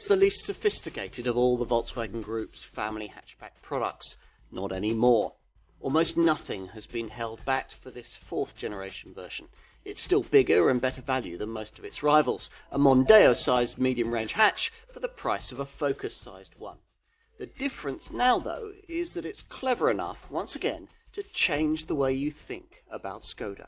the least sophisticated of all the Volkswagen Group's family hatchback products. Not anymore. Almost nothing has been held back for this fourth generation version. It's still bigger and better value than most of its rivals, a Mondeo-sized medium-range hatch for the price of a Focus-sized one. The difference now, though, is that it's clever enough, once again, to change the way you think about Skoda.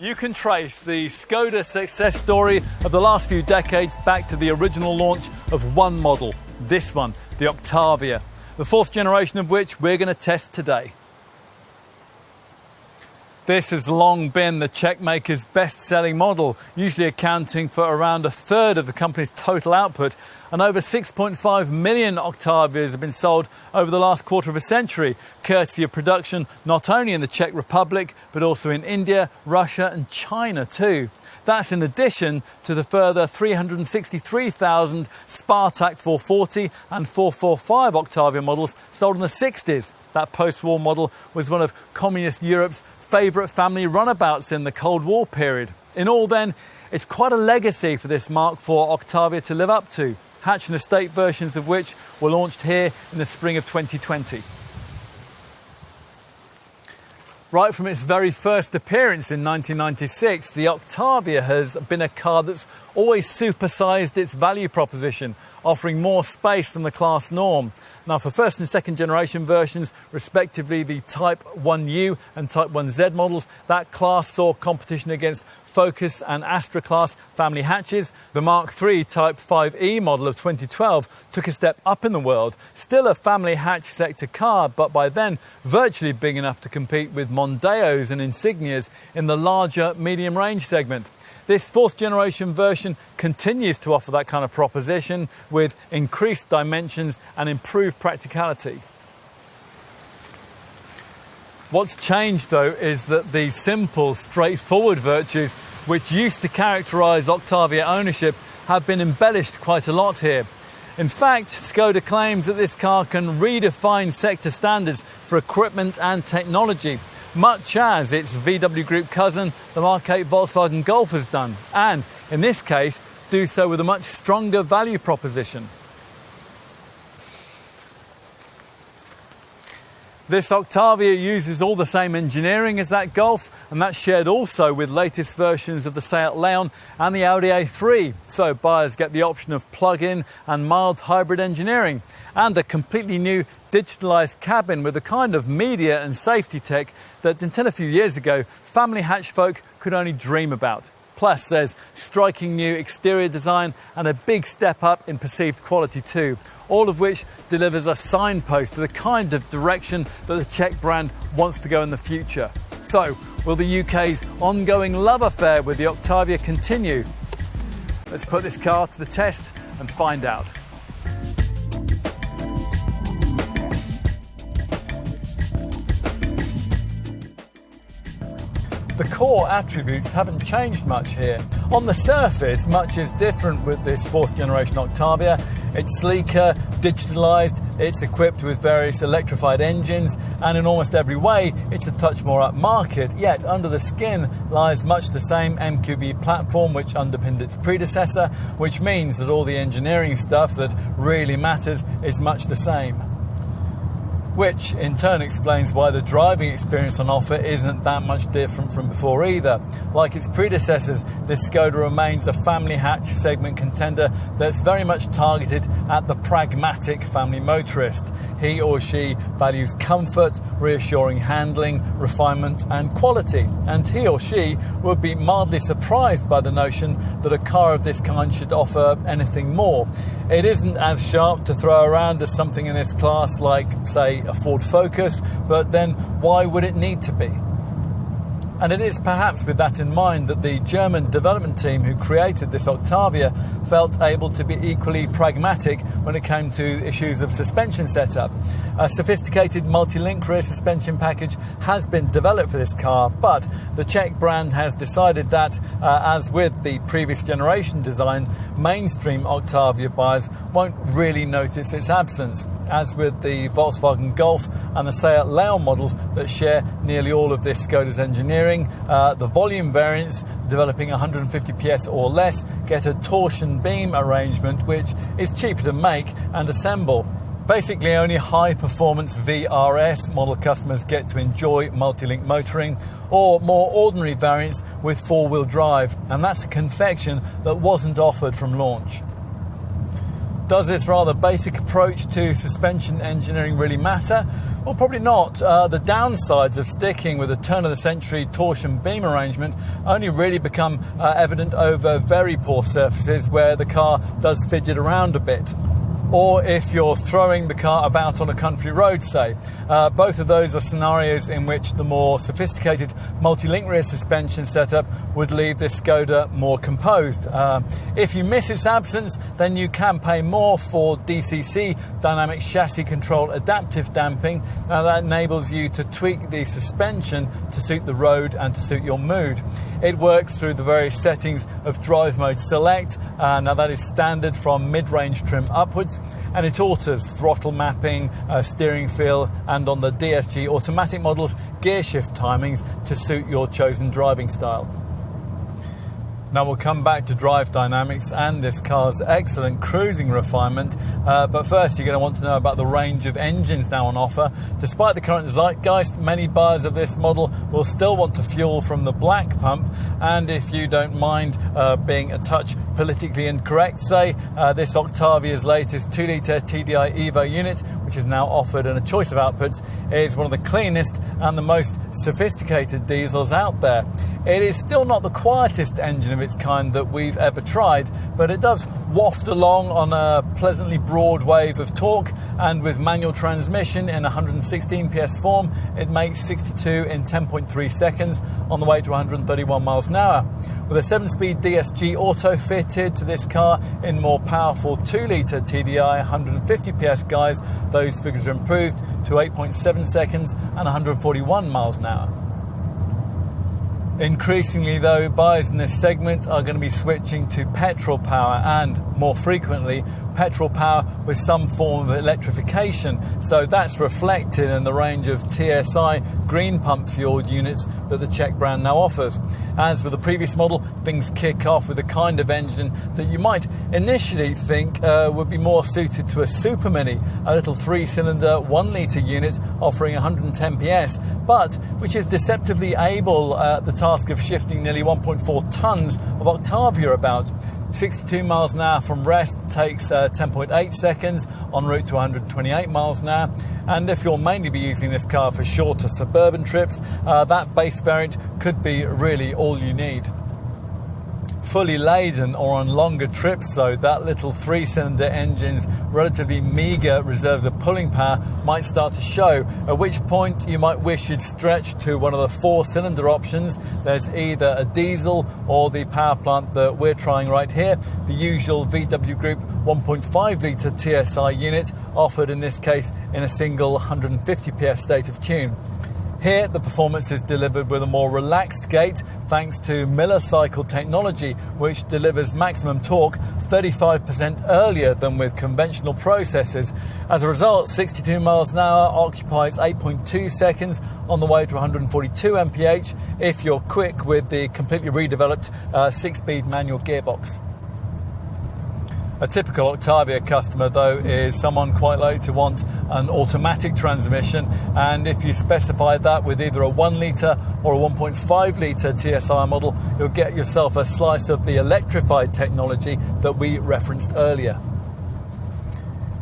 You can trace the Skoda success story of the last few decades back to the original launch of one model, this one, the Octavia, the fourth generation of which we're going to test today. This has long been the Czech maker's best-selling model, usually accounting for around a third of the company's total output, and over 6.5 million Octavias have been sold over the last quarter of a century, courtesy of production not only in the Czech Republic, but also in India, Russia and China too. That's in addition to the further 363,000 Spartak 440 and 445 Octavia models sold in the 60s. That post-war model was one of communist Europe's favourite family runabouts in the Cold War period. In all then, it's quite a legacy for this Mark IV Octavia to live up to, hatch and estate versions of which were launched here in the spring of 2020. Right from its very first appearance in 1996, the Octavia has been a car that's always supersized its value proposition, offering more space than the class norm. Now, for first and second generation versions, respectively the Type 1U and Type 1Z models, that class saw competition against Focus and Astra class family hatches. The Mark III Type 5E model of 2012 took a step up in the world, still a family hatch sector car, but by then virtually big enough to compete with Mondeos and Insignias in the larger medium range segment. This fourth generation version continues to offer that kind of proposition with increased dimensions and improved practicality. What's changed, though, is that the simple, straightforward virtues which used to characterise Octavia ownership have been embellished quite a lot here. In fact, Skoda claims that this car can redefine sector standards for equipment and technology, much as its VW Group cousin, the MK8 Volkswagen Golf, has done, and, in this case, do so with a much stronger value proposition. This Octavia uses all the same engineering as that Golf, and that's shared also with latest versions of the Seat Leon and the Audi A3. So buyers get the option of plug-in and mild hybrid engineering, and a completely new digitalised cabin with the kind of media and safety tech that until a few years ago, family hatch folk could only dream about. Plus, there's striking new exterior design and a big step up in perceived quality too, all of which delivers a signpost to the kind of direction that the Czech brand wants to go in the future. So, will the UK's ongoing love affair with the Octavia continue? Let's put this car to the test and find out. The core attributes haven't changed much here. On the surface, much is different with this fourth generation Octavia. It's sleeker, digitalised, it's equipped with various electrified engines, and in almost every way, it's a touch more upmarket. Yet, under the skin lies much the same MQB platform which underpinned its predecessor, which means that all the engineering stuff that really matters is much the same. Which in turn explains why the driving experience on offer isn't that much different from before either. Like its predecessors, this Skoda remains a family hatch segment contender that's very much targeted at the pragmatic family motorist. He or she values comfort, reassuring handling, refinement and quality, and he or she would be mildly surprised by the notion that a car of this kind should offer anything more. It isn't as sharp to throw around as something in this class like, say, a Ford Focus, but then why would it need to be? And it is perhaps with that in mind that the German development team who created this Octavia felt able to be equally pragmatic when it came to issues of suspension setup. A sophisticated multi-link rear suspension package has been developed for this car, but the Czech brand has decided that, as with the previous generation design, mainstream Octavia buyers won't really notice its absence. as with the Volkswagen Golf and the Seat Leon models that share nearly all of this Skoda's engineering. The volume variants, developing 150 PS or less, get a torsion beam arrangement which is cheaper to make and assemble. Basically, only high-performance VRS model customers get to enjoy multi-link motoring, or more ordinary variants with four-wheel drive, and that's a confection that wasn't offered from launch. Does this rather basic approach to suspension engineering really matter? Well, probably not. The downsides of sticking with a turn-of-the-century torsion beam arrangement only really become evident over very poor surfaces where the car does fidget around a bit, or if you're throwing the car about on a country road, say. Both of those are scenarios in which the more sophisticated multi-link rear suspension setup would leave this Skoda more composed. If you miss its absence, then you can pay more for DCC, Dynamic Chassis Control Adaptive Damping. Now that enables you to tweak the suspension to suit the road and to suit your mood. It works through the various settings of Drive Mode Select. Now that is standard from mid-range trim upwards, and it alters throttle mapping, steering feel, and on the DSG automatic models, gear shift timings to suit your chosen driving style. Now we'll come back to drive dynamics and this car's excellent cruising refinement, but first you're going to want to know about the range of engines now on offer. Despite the current zeitgeist, many buyers of this model will still want to fuel from the black pump, and if you don't mind being a touch politically incorrect, say, this Octavia's latest 2-litre TDI EVO unit, which is now offered in a choice of outputs, is one of the cleanest and the most sophisticated diesels out there. It is still not the quietest engine of its kind that we've ever tried, but it does waft along on a pleasantly broad wave of torque, and with manual transmission in 116 PS form, it makes 62 in 10.3 seconds on the way to 131 miles an hour. With a 7-speed DSG auto fitted to this car in more powerful 2-litre TDI 150 PS guise, those figures are improved to 8.7 seconds and 141 miles an hour. Increasingly, though, buyers in this segment are going to be switching to petrol power, and more frequently petrol power with some form of electrification, so that's reflected in the range of TSI green pump fueled units that the Czech brand now offers. As with the previous model, things kick off with a kind of engine that you might initially think would be more suited to a Super Mini, a little 3-cylinder 1-litre unit offering 110 PS, but which is deceptively able at the task of shifting nearly 1.4 tonnes of Octavia about. 62 miles an hour from rest takes 10.8 seconds en route to 128 miles an hour, and if you'll mainly be using this car for shorter suburban trips, that base variant could be really all you need. Fully laden or on longer trips, though, that little 3-cylinder engine's relatively meagre reserves of pulling power might start to show, at which point you might wish you'd stretch to one of the 4-cylinder options. There's either a diesel or the power plant that we're trying right here, the usual VW Group 1.5-litre TSI unit, offered in this case in a single 150 PS state of tune. Here, the performance is delivered with a more relaxed gate thanks to Miller cycle technology, which delivers maximum torque 35% earlier than with conventional processes. As a result, 62 miles an hour occupies 8.2 seconds on the way to 142 mph if you're quick with the completely redeveloped 6-speed manual gearbox. A typical Octavia customer, though, is someone quite likely to want an automatic transmission, and if you specify that with either a 1-litre or a 1.5-litre TSI model, you'll get yourself a slice of the electrified technology that we referenced earlier.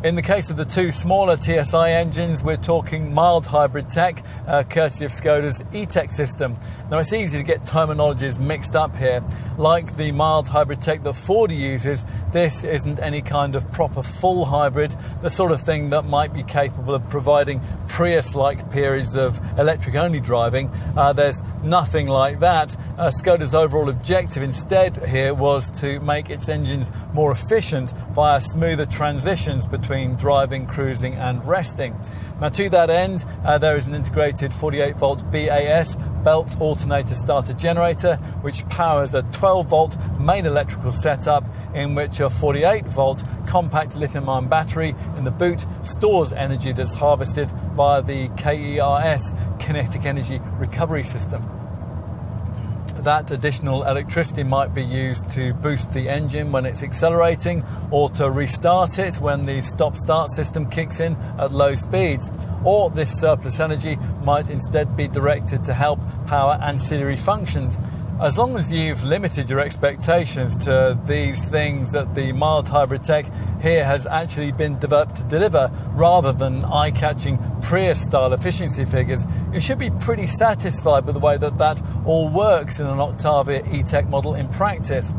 In the case of the two smaller TSI engines, we're talking mild hybrid tech, courtesy of Skoda's E-Tech system. Now, it's easy to get terminologies mixed up here. Like the mild hybrid tech that Ford uses, this isn't any kind of proper full hybrid, the sort of thing that might be capable of providing Prius-like periods of electric-only driving. There's nothing like that. Skoda's overall objective instead here was to make its engines more efficient via smoother transitions between driving, cruising and resting. Now, to that end, there is an integrated 48-volt BAS belt alternator starter generator, which powers a 12-volt main electrical setup in which a 48-volt compact lithium-ion battery in the boot stores energy that's harvested via the KERS, kinetic energy recovery system. That additional electricity might be used to boost the engine when it's accelerating, or to restart it when the stop-start system kicks in at low speeds. Or this surplus energy might instead be directed to help power ancillary functions. As long as you've limited your expectations to these things that the mild hybrid tech here has actually been developed to deliver, rather than eye-catching Prius-style efficiency figures, you should be pretty satisfied with the way that all works in an Octavia E-Tech model in practice.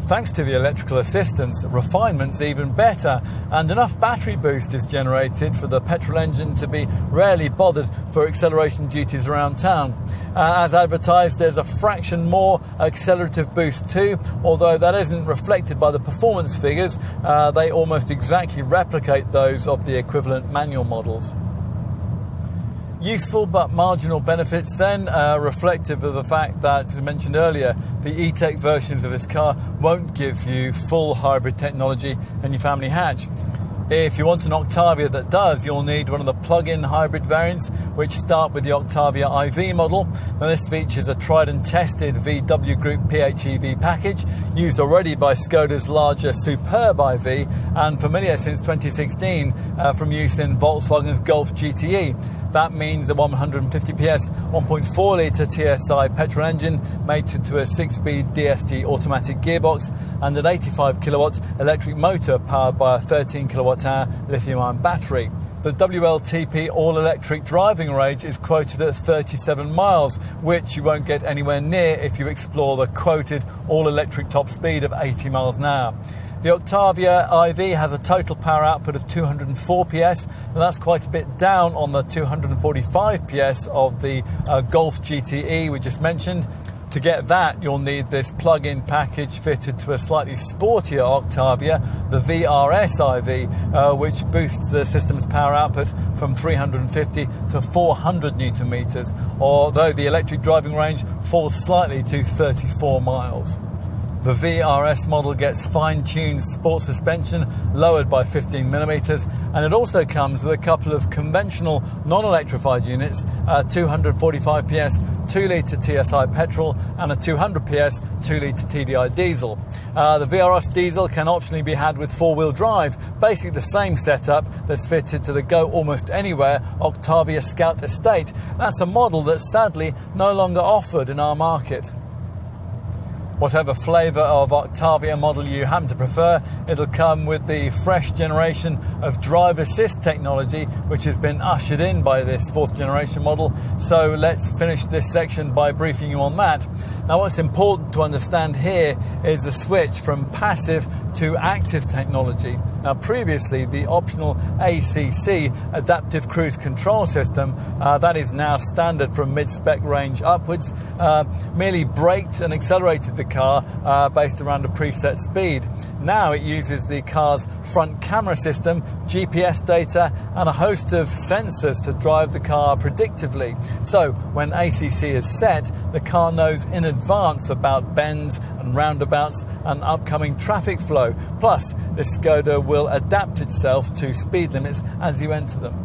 Thanks to the electrical assistance, refinement's even better, and enough battery boost is generated for the petrol engine to be rarely bothered for acceleration duties around town. As advertised, there's a fraction more accelerative boost too, although that isn't reflected by the performance figures. They almost exactly replicate those of the equivalent manual models. Useful but marginal benefits then, reflective of the fact that, as I mentioned earlier, the E-Tech versions of this car won't give you full hybrid technology in your family hatch. If you want an Octavia that does, you'll need one of the plug-in hybrid variants, which start with the Octavia IV model. Now, this features a tried and tested VW Group PHEV package, used already by Skoda's larger Superb IV, and familiar since 2016 from use in Volkswagen's Golf GTE. That means a 150 PS, 1.4 litre TSI petrol engine mated to a 6-speed DSG automatic gearbox and an 85 kilowatt electric motor powered by a 13 kilowatt hour lithium-ion battery. The WLTP all-electric driving range is quoted at 37 miles, which you won't get anywhere near if you explore the quoted all-electric top speed of 80 miles an hour. The Octavia IV has a total power output of 204 PS, and that's quite a bit down on the 245 PS of the Golf GTE we just mentioned. To get that, you'll need this plug-in package fitted to a slightly sportier Octavia, the VRS IV, which boosts the system's power output from 350 to 400 newton meters, although the electric driving range falls slightly to 34 miles. The VRS model gets fine-tuned sport suspension, lowered by 15mm, and it also comes with a couple of conventional non-electrified units, a 245 PS 2-litre TSI petrol and a 200 PS 2-litre TDI diesel. The VRS diesel can optionally be had with four-wheel drive, basically the same setup that's fitted to the Go Almost Anywhere Octavia Scout Estate. That's a model that's sadly no longer offered in our market. Whatever flavour of Octavia model you happen to prefer, it'll come with the fresh generation of drive assist technology, which has been ushered in by this fourth generation model. So let's finish this section by briefing you on that. Now, what's important to understand here is the switch from passive to active technology. Now, previously, the optional ACC Adaptive Cruise Control system, that is now standard from mid-spec range upwards, merely braked and accelerated the car based around a preset speed. Now it uses the car's front camera system, GPS data, and a host of sensors to drive the car predictively. So when ACC is set, the car knows in advance about bends and roundabouts and upcoming traffic flow. Plus, this Skoda will adapt itself to speed limits as you enter them.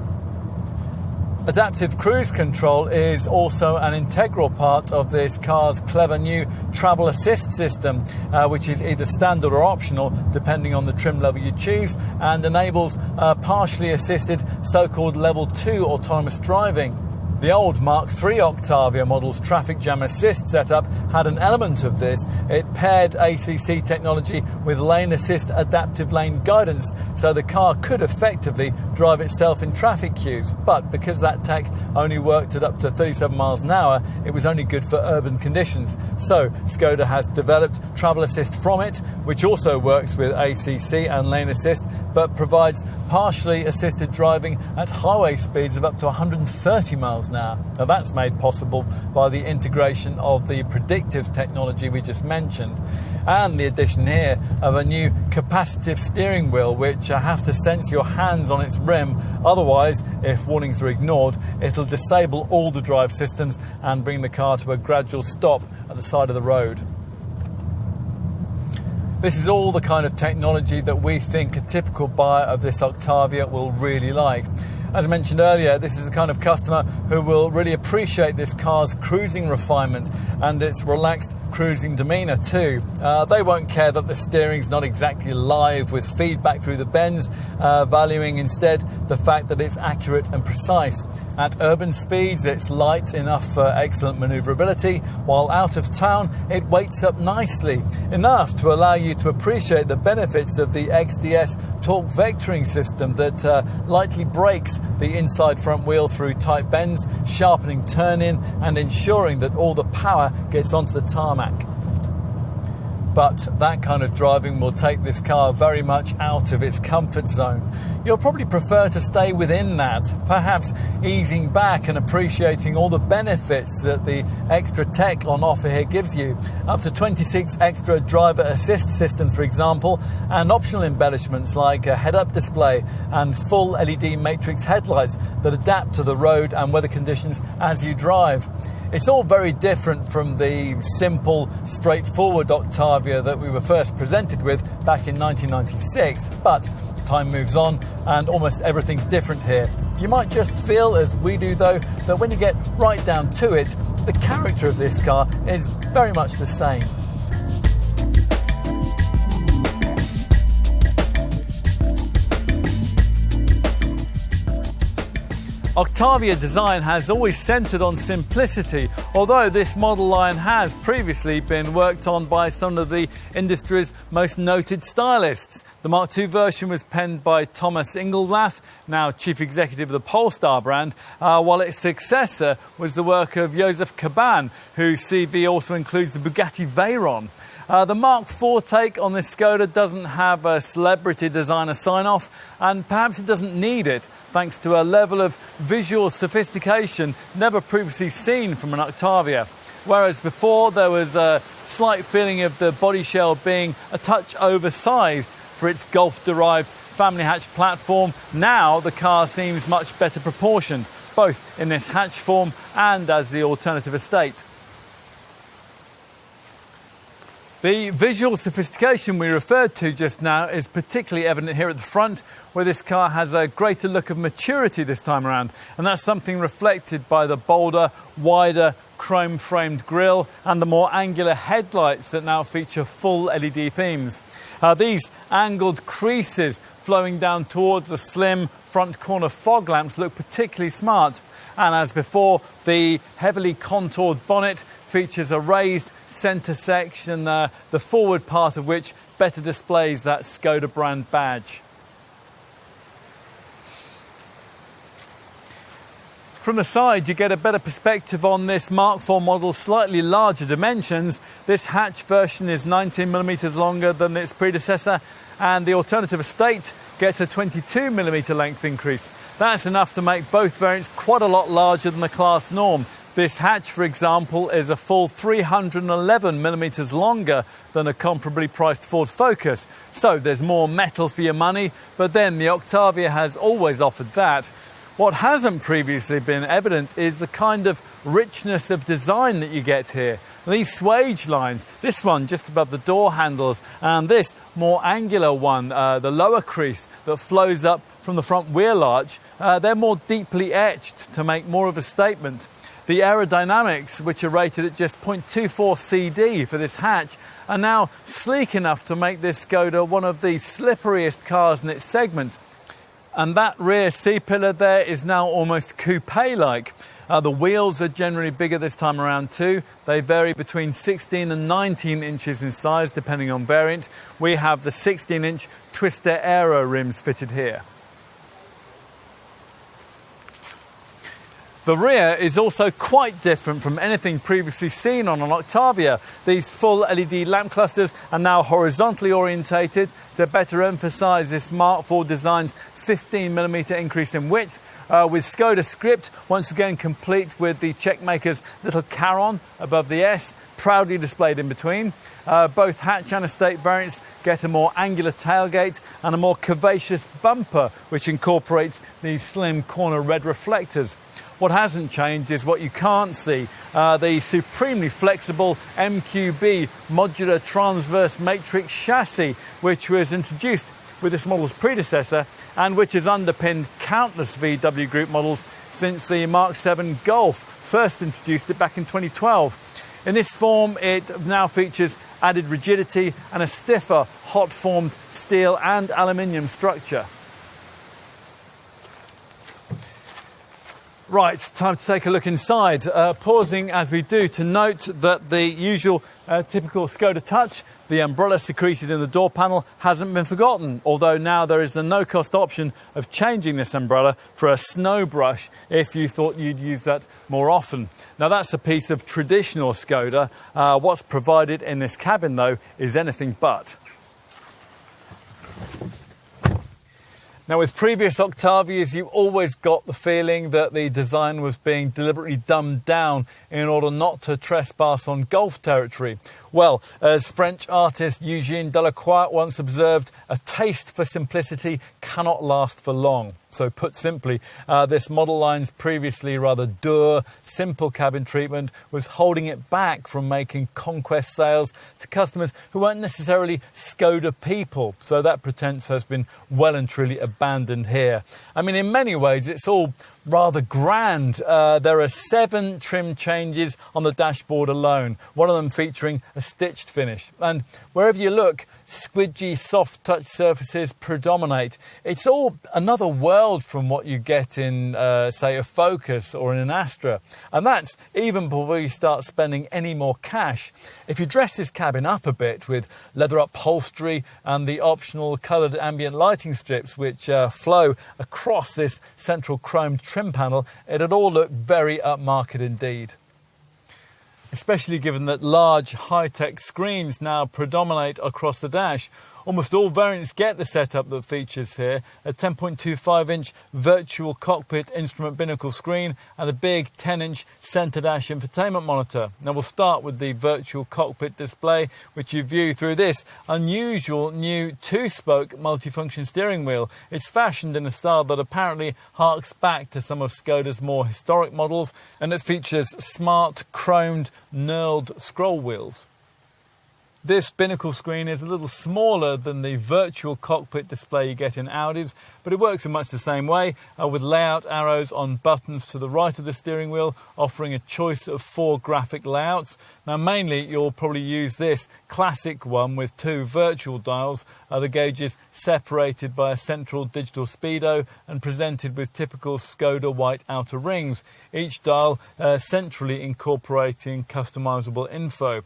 Adaptive Cruise Control is also an integral part of this car's clever new travel assist system, which is either standard or optional depending on the trim level you choose, and enables partially assisted so-called level 2 autonomous driving. The old Mark III Octavia model's traffic jam assist setup had an element of this. It paired ACC technology with lane assist adaptive lane guidance, so the car could effectively drive itself in traffic queues. But because that tech only worked at up to 37 miles an hour, it was only good for urban conditions. So Skoda has developed travel assist from it, which also works with ACC and lane assist, but provides partially assisted driving at highway speeds of up to 130 miles an hour. Now, that's made possible by the integration of the predictive technology we just mentioned, and the addition here of a new capacitive steering wheel, which has to sense your hands on its rim. Otherwise, if warnings are ignored, it'll disable all the drive systems and bring the car to a gradual stop at the side of the road. This is all the kind of technology that we think a typical buyer of this Octavia will really like. As I mentioned earlier, this is the kind of customer who will really appreciate this car's cruising refinement and its relaxed cruising demeanour too. They won't care that the steering's not exactly live with feedback through the bends, valuing instead the fact that it's accurate and precise. At urban speeds, it's light enough for excellent manoeuvrability, while out of town, it weights up nicely, enough to allow you to appreciate the benefits of the XDS torque vectoring system that lightly brakes the inside front wheel through tight bends, sharpening turn-in and ensuring that all the power gets onto the tarmac. But that kind of driving will take this car very much out of its comfort zone. You'll probably prefer to stay within that, perhaps easing back and appreciating all the benefits that the extra tech on offer here gives you. Up to 26 extra driver assist systems, for example, and optional embellishments like a head-up display and full LED matrix headlights that adapt to the road and weather conditions as you drive. It's all very different from the simple, straightforward Octavia that we were first presented with back in 1996, but time moves on and almost everything's different here. You might just feel, as we do though, that when you get right down to it, the character of this car is very much the same. Octavia design has always centred on simplicity, although this model line has previously been worked on by some of the industry's most noted stylists. The Mark II version was penned by Thomas Inglelath, now chief executive of the Polestar brand, while its successor was the work of Joseph Caban, whose CV also includes the Bugatti Veyron. The Mark IV take on this Skoda doesn't have a celebrity designer sign-off, and perhaps it doesn't need it, thanks to a level of visual sophistication never previously seen from an Octavia. Whereas before there was a slight feeling of the body shell being a touch oversized for its Golf-derived family hatch platform, now the car seems much better proportioned, both in this hatch form and as the alternative estate. The visual sophistication we referred to just now is particularly evident here at the front, where this car has a greater look of maturity this time around, and that's something reflected by the bolder, wider, chrome-framed grille and the more angular headlights that now feature full LED beams. These angled creases flowing down towards the slim front corner fog lamps look particularly smart. And as before, the heavily contoured bonnet features a raised centre section, the forward part of which better displays that Skoda brand badge. From the side, you get a better perspective on this Mark IV model's slightly larger dimensions. This hatch version is 19mm longer than its predecessor, and the alternative estate gets a 22mm length increase. That's enough to make both variants quite a lot larger than the class norm. This hatch, for example, is a full 311mm longer than a comparably priced Ford Focus. So there's more metal for your money, but then the Octavia has always offered that. What hasn't previously been evident is the kind of richness of design that you get here. These swage lines, this one just above the door handles, and this more angular one, the lower crease that flows up from the front wheel arch, they're more deeply etched to make more of a statement. The aerodynamics, which are rated at just 0.24 CD for this hatch, are now sleek enough to make this Skoda one of the slipperiest cars in its segment. And that rear C-pillar there is now almost coupe-like. The wheels are generally bigger this time around too. They vary between 16 and 19 inches in size depending on variant. We have the 16-inch Twister Aero rims fitted here. The rear is also quite different from anything previously seen on an Octavia. These full LED lamp clusters are now horizontally orientated to better emphasise this Mark IV design's 15mm increase in width, with Skoda script once again complete with the checkmaker's little caron above the S, proudly displayed in between. Both hatch and estate variants get a more angular tailgate and a more curvaceous bumper, which incorporates these slim corner red reflectors. What hasn't changed is what you can't see, the supremely flexible MQB modular transverse matrix chassis, which was introduced with this model's predecessor and which has underpinned countless VW Group models since the Mark 7 Golf first introduced it back in 2012. In this form, it now features added rigidity and a stiffer, hot-formed steel and aluminium structure. Right, time to take a look inside. Pausing as we do to note that the usual typical Skoda touch, the umbrella secreted in the door panel, hasn't been forgotten, although now there is the no-cost option of changing this umbrella for a snow brush if you thought you'd use that more often. Now that's a piece of traditional Skoda. What's provided in this cabin, though, is anything but. Now, with previous Octavias, you always got the feeling that the design was being deliberately dumbed down in order not to trespass on Golf territory. Well, as French artist Eugène Delacroix once observed, a taste for simplicity cannot last for long. So put simply, this model line's previously rather dour, simple cabin treatment was holding it back from making conquest sales to customers who weren't necessarily Skoda people. So that pretense has been well and truly abandoned here. I mean, in many ways, it's all rather grand. There are 7 trim changes on the dashboard alone, one of them featuring a stitched finish. And wherever you look, squidgy, soft touch surfaces predominate. It's all another world from what you get in, say, a Focus or in an Astra. And that's even before you start spending any more cash. If you dress this cabin up a bit with leather upholstery and the optional coloured ambient lighting strips which flow across this central chromed trim panel, it'd all look very upmarket indeed. Especially given that large high-tech screens now predominate across the dash. Almost all variants get the setup that features here, a 10.25-inch virtual cockpit instrument binnacle screen and a big 10-inch centre dash infotainment monitor. Now we'll start with the virtual cockpit display, which you view through this unusual new 2-spoke multifunction steering wheel. It's fashioned in a style that apparently harks back to some of Skoda's more historic models, and it features smart, chromed, knurled scroll wheels. This binnacle screen is a little smaller than the virtual cockpit display you get in Audis, but it works in much the same way, with layout arrows on buttons to the right of the steering wheel, offering a choice of 4 graphic layouts. Now mainly you'll probably use this classic one with 2 virtual dials, the gauges separated by a central digital speedo and presented with typical Skoda white outer rings, each dial centrally incorporating customizable info.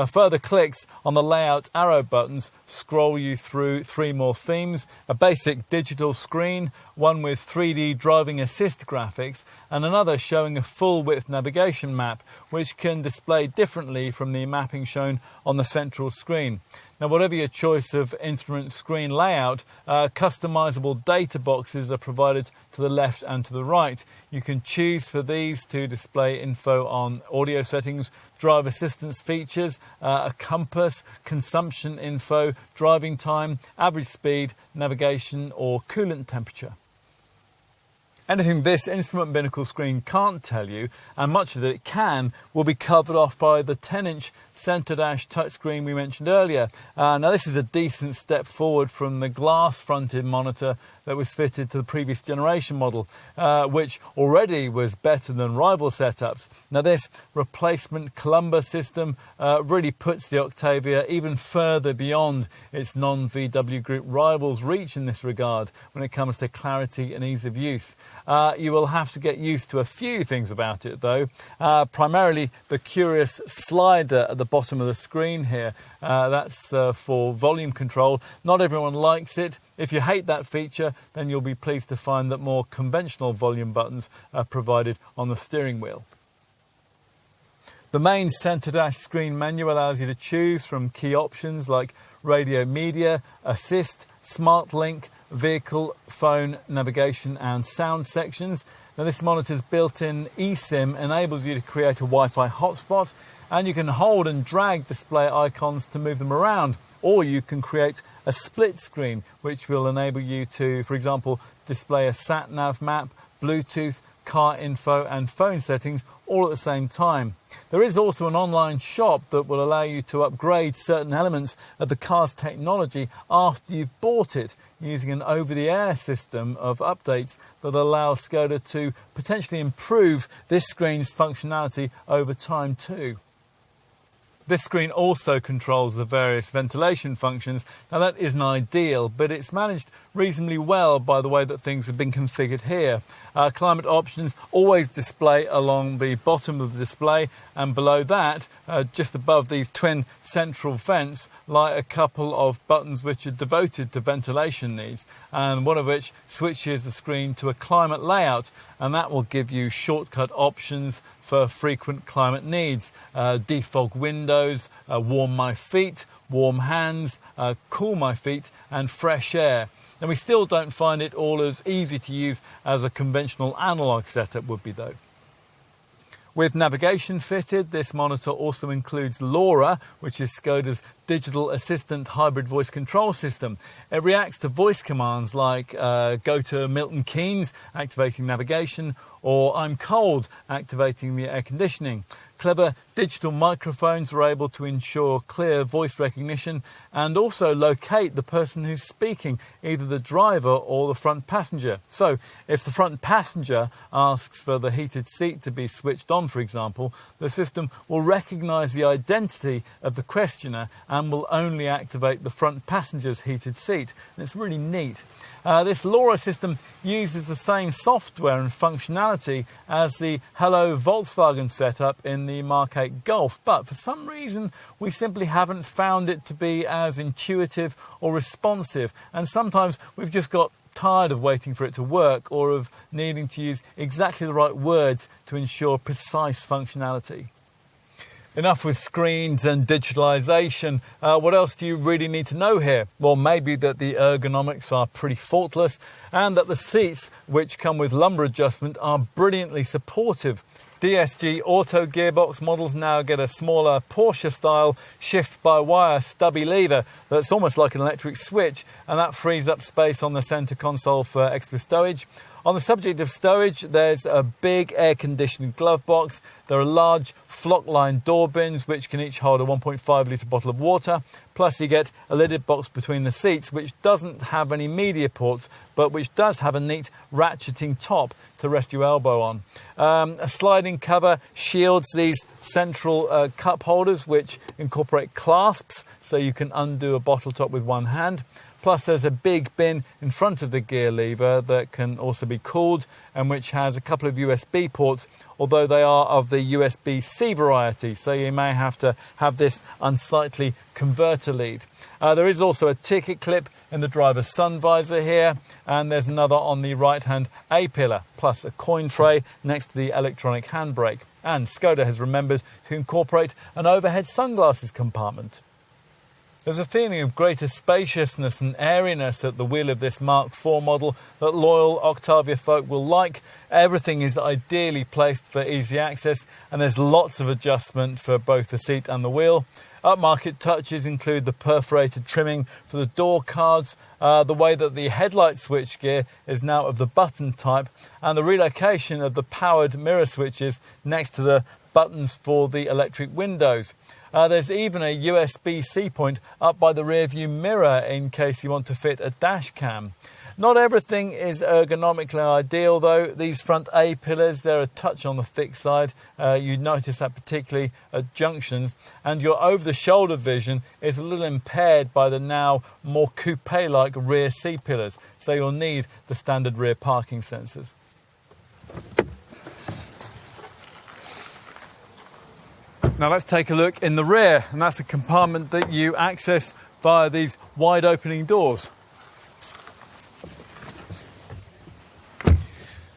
Further clicks on the layout arrow buttons scroll you through 3 more themes, a basic digital screen, one with 3D driving assist graphics, and another showing a full-width navigation map, which can display differently from the mapping shown on the central screen. Now, whatever your choice of instrument screen layout, customizable data boxes are provided to the left and to the right. You can choose for these to display info on audio settings, drive assistance features, a compass, consumption info, driving time, average speed, navigation, or coolant temperature. Anything this instrument binnacle screen can't tell you, and much of it can, will be covered off by the 10-inch centre dash touchscreen we mentioned earlier. Now this is a decent step forward from the glass-fronted monitor that was fitted to the previous generation model, which already was better than rival setups. Now this replacement Columba system really puts the Octavia even further beyond its non-VW Group rivals' reach in this regard when it comes to clarity and ease of use. You will have to get used to a few things about it though, primarily the curious slider at the bottom of the screen here. That's for volume control. Not everyone likes it. If you hate that feature, then you'll be pleased to find that more conventional volume buttons are provided on the steering wheel. The main centre dash screen menu allows you to choose from key options like radio media, assist, smart link, vehicle, phone, navigation and sound sections. Now this monitor's built-in eSIM enables you to create a Wi-Fi hotspot, and you can hold and drag display icons to move them around, or you can create a split screen which will enable you to, for example, display a sat-nav map, Bluetooth, car info and phone settings all at the same time. There is also an online shop that will allow you to upgrade certain elements of the car's technology after you've bought it, using an over-the-air system of updates that allow Skoda to potentially improve this screen's functionality over time too. This screen also controls the various ventilation functions. Now that isn't ideal, but it's managed reasonably well by the way that things have been configured here. Climate options always display along the bottom of the display, and below that, just above these twin central vents, lie a couple of buttons which are devoted to ventilation needs, and one of which switches the screen to a climate layout, and that will give you shortcut options for frequent climate needs. Defog windows, warm my feet, warm hands, cool my feet, and fresh air. Now, we still don't find it all as easy to use as a conventional analog setup would be though. With navigation fitted, this monitor also includes LoRa, which is Skoda's digital assistant hybrid voice control system. It reacts to voice commands like go to Milton Keynes, activating navigation, or I'm cold, activating the air conditioning. Clever digital microphones are able to ensure clear voice recognition and also locate the person who's speaking, either the driver or the front passenger. So if the front passenger asks for the heated seat to be switched on, for example, the system will recognise the identity of the questioner and will only activate the front passenger's heated seat. And it's really neat. This LoRa system uses the same software and functionality as the Hello Volkswagen setup in the MK8 Golf, but for some reason we simply haven't found it to be as intuitive or responsive, and sometimes we've just got tired of waiting for it to work or of needing to use exactly the right words to ensure precise functionality. Enough with screens and digitalisation. What else do you really need to know here? Well, maybe that the ergonomics are pretty faultless and that the seats, which come with lumbar adjustment, are brilliantly supportive. DSG auto gearbox models now get a smaller Porsche-style shift-by-wire stubby lever that's almost like an electric switch, and that frees up space on the centre console for extra stowage. On the subject of stowage, there's a big air-conditioned glove box. There are large flock-lined door bins which can each hold a 1.5 litre bottle of water. Plus you get a lidded box between the seats which doesn't have any media ports but which does have a neat ratcheting top to rest your elbow on. A sliding cover shields these central cup holders which incorporate clasps so you can undo a bottle top with one hand. Plus there's a big bin in front of the gear lever that can also be cooled and which has a couple of USB ports, although they are of the USB-C variety, so you may have to have this unsightly converter lead. There is also a ticket clip in the driver's sun visor here, and there's another on the right-hand A-pillar, plus a coin tray next to the electronic handbrake. And Skoda has remembered to incorporate an overhead sunglasses compartment. There's a feeling of greater spaciousness and airiness at the wheel of this Mark IV model that loyal Octavia folk will like. Everything is ideally placed for easy access, and there's lots of adjustment for both the seat and the wheel. Upmarket touches include the perforated trimming for the door cards, the way that the headlight switchgear is now of the button type, and the relocation of the powered mirror switches next to the buttons for the electric windows. There's even a USB-C point up by the rear view mirror in case you want to fit a dash cam. Not everything is ergonomically ideal though. These front A-pillars, they're a touch on the thick side. You notice that particularly at junctions, and your over-the-shoulder vision is a little impaired by the now more coupe-like rear C-pillars, so you'll need the standard rear parking sensors. Now let's take a look in the rear, and that's a compartment that you access via these wide opening doors.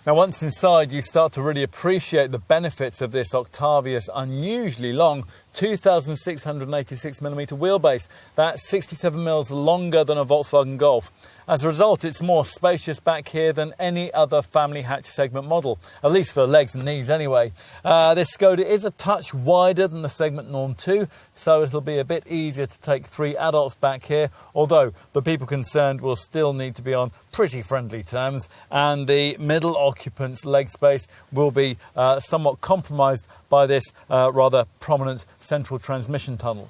Now once inside, you start to really appreciate the benefits of this Octavia's unusually long 2,686mm wheelbase. That's 67mm longer than a Volkswagen Golf. As a result, it's more spacious back here than any other family hatch segment model, at least for legs and knees anyway. This Skoda is a touch wider than the segment norm 2, so it'll be a bit easier to take 3 adults back here, although the people concerned will still need to be on pretty friendly terms, and the middle occupant's leg space will be somewhat compromised by this rather prominent central transmission tunnel.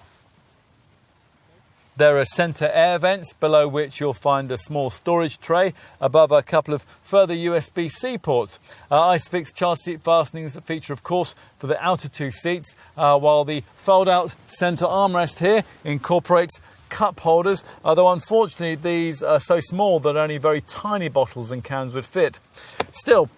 There are centre air vents, below which you'll find a small storage tray, above a couple of further USB-C ports. ISOFIX child seat fastenings feature, of course, for the outer 2 seats, while the fold-out centre armrest here incorporates cup holders, although unfortunately these are so small that only very tiny bottles and cans would fit. Still,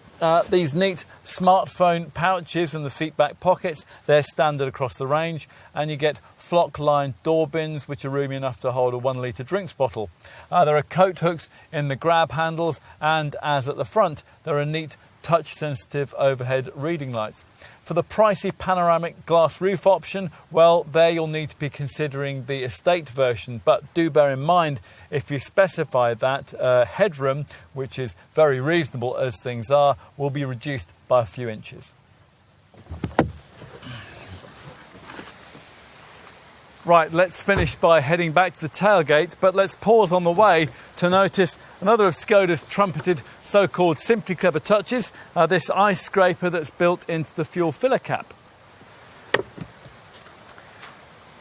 these neat smartphone pouches in the seat back pockets, they're standard across the range, and you get flock-lined door bins which are roomy enough to hold a 1 litre drinks bottle. There are coat hooks in the grab handles, and as at the front, there are neat touch-sensitive overhead reading lights. For the pricey panoramic glass roof option, well, there you'll need to be considering the estate version, but do bear in mind, if you specify that, headroom, which is very reasonable as things are, will be reduced by a few inches. Right, let's finish by heading back to the tailgate, but let's pause on the way to notice another of Skoda's trumpeted so-called Simply Clever touches, this ice scraper that's built into the fuel filler cap.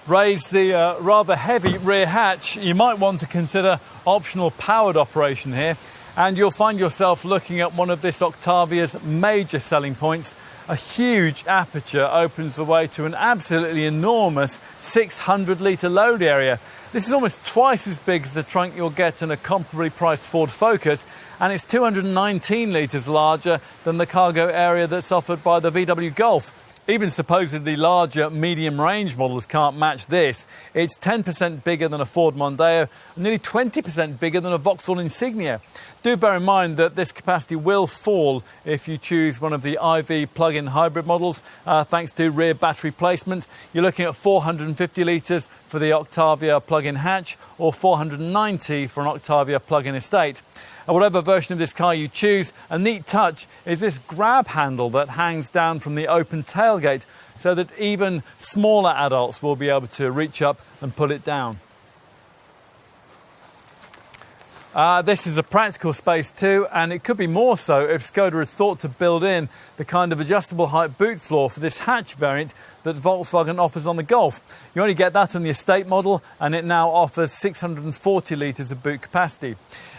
Raise the rather heavy rear hatch, you might want to consider optional powered operation here, and you'll find yourself looking at one of this Octavia's major selling points. A huge aperture opens the way to an absolutely enormous 600 litre load area. This is almost twice as big as the trunk you'll get in a comparably priced Ford Focus, and it's 219 litres larger than the cargo area that's offered by the VW Golf. Even supposedly larger medium-range models can't match this. It's 10% bigger than a Ford Mondeo and nearly 20% bigger than a Vauxhall Insignia. Do bear in mind that this capacity will fall if you choose one of the IV plug-in hybrid models, thanks to rear battery placement. You're looking at 450 litres for the Octavia plug-in hatch or 490 for an Octavia plug-in estate. Whatever version of this car you choose, a neat touch is this grab handle that hangs down from the open tailgate so that even smaller adults will be able to reach up and pull it down. This is a practical space too, and it could be more so if Skoda had thought to build in the kind of adjustable height boot floor for this hatch variant that Volkswagen offers on the Golf. You only get that on the estate model, and it now offers 640 litres of boot capacity.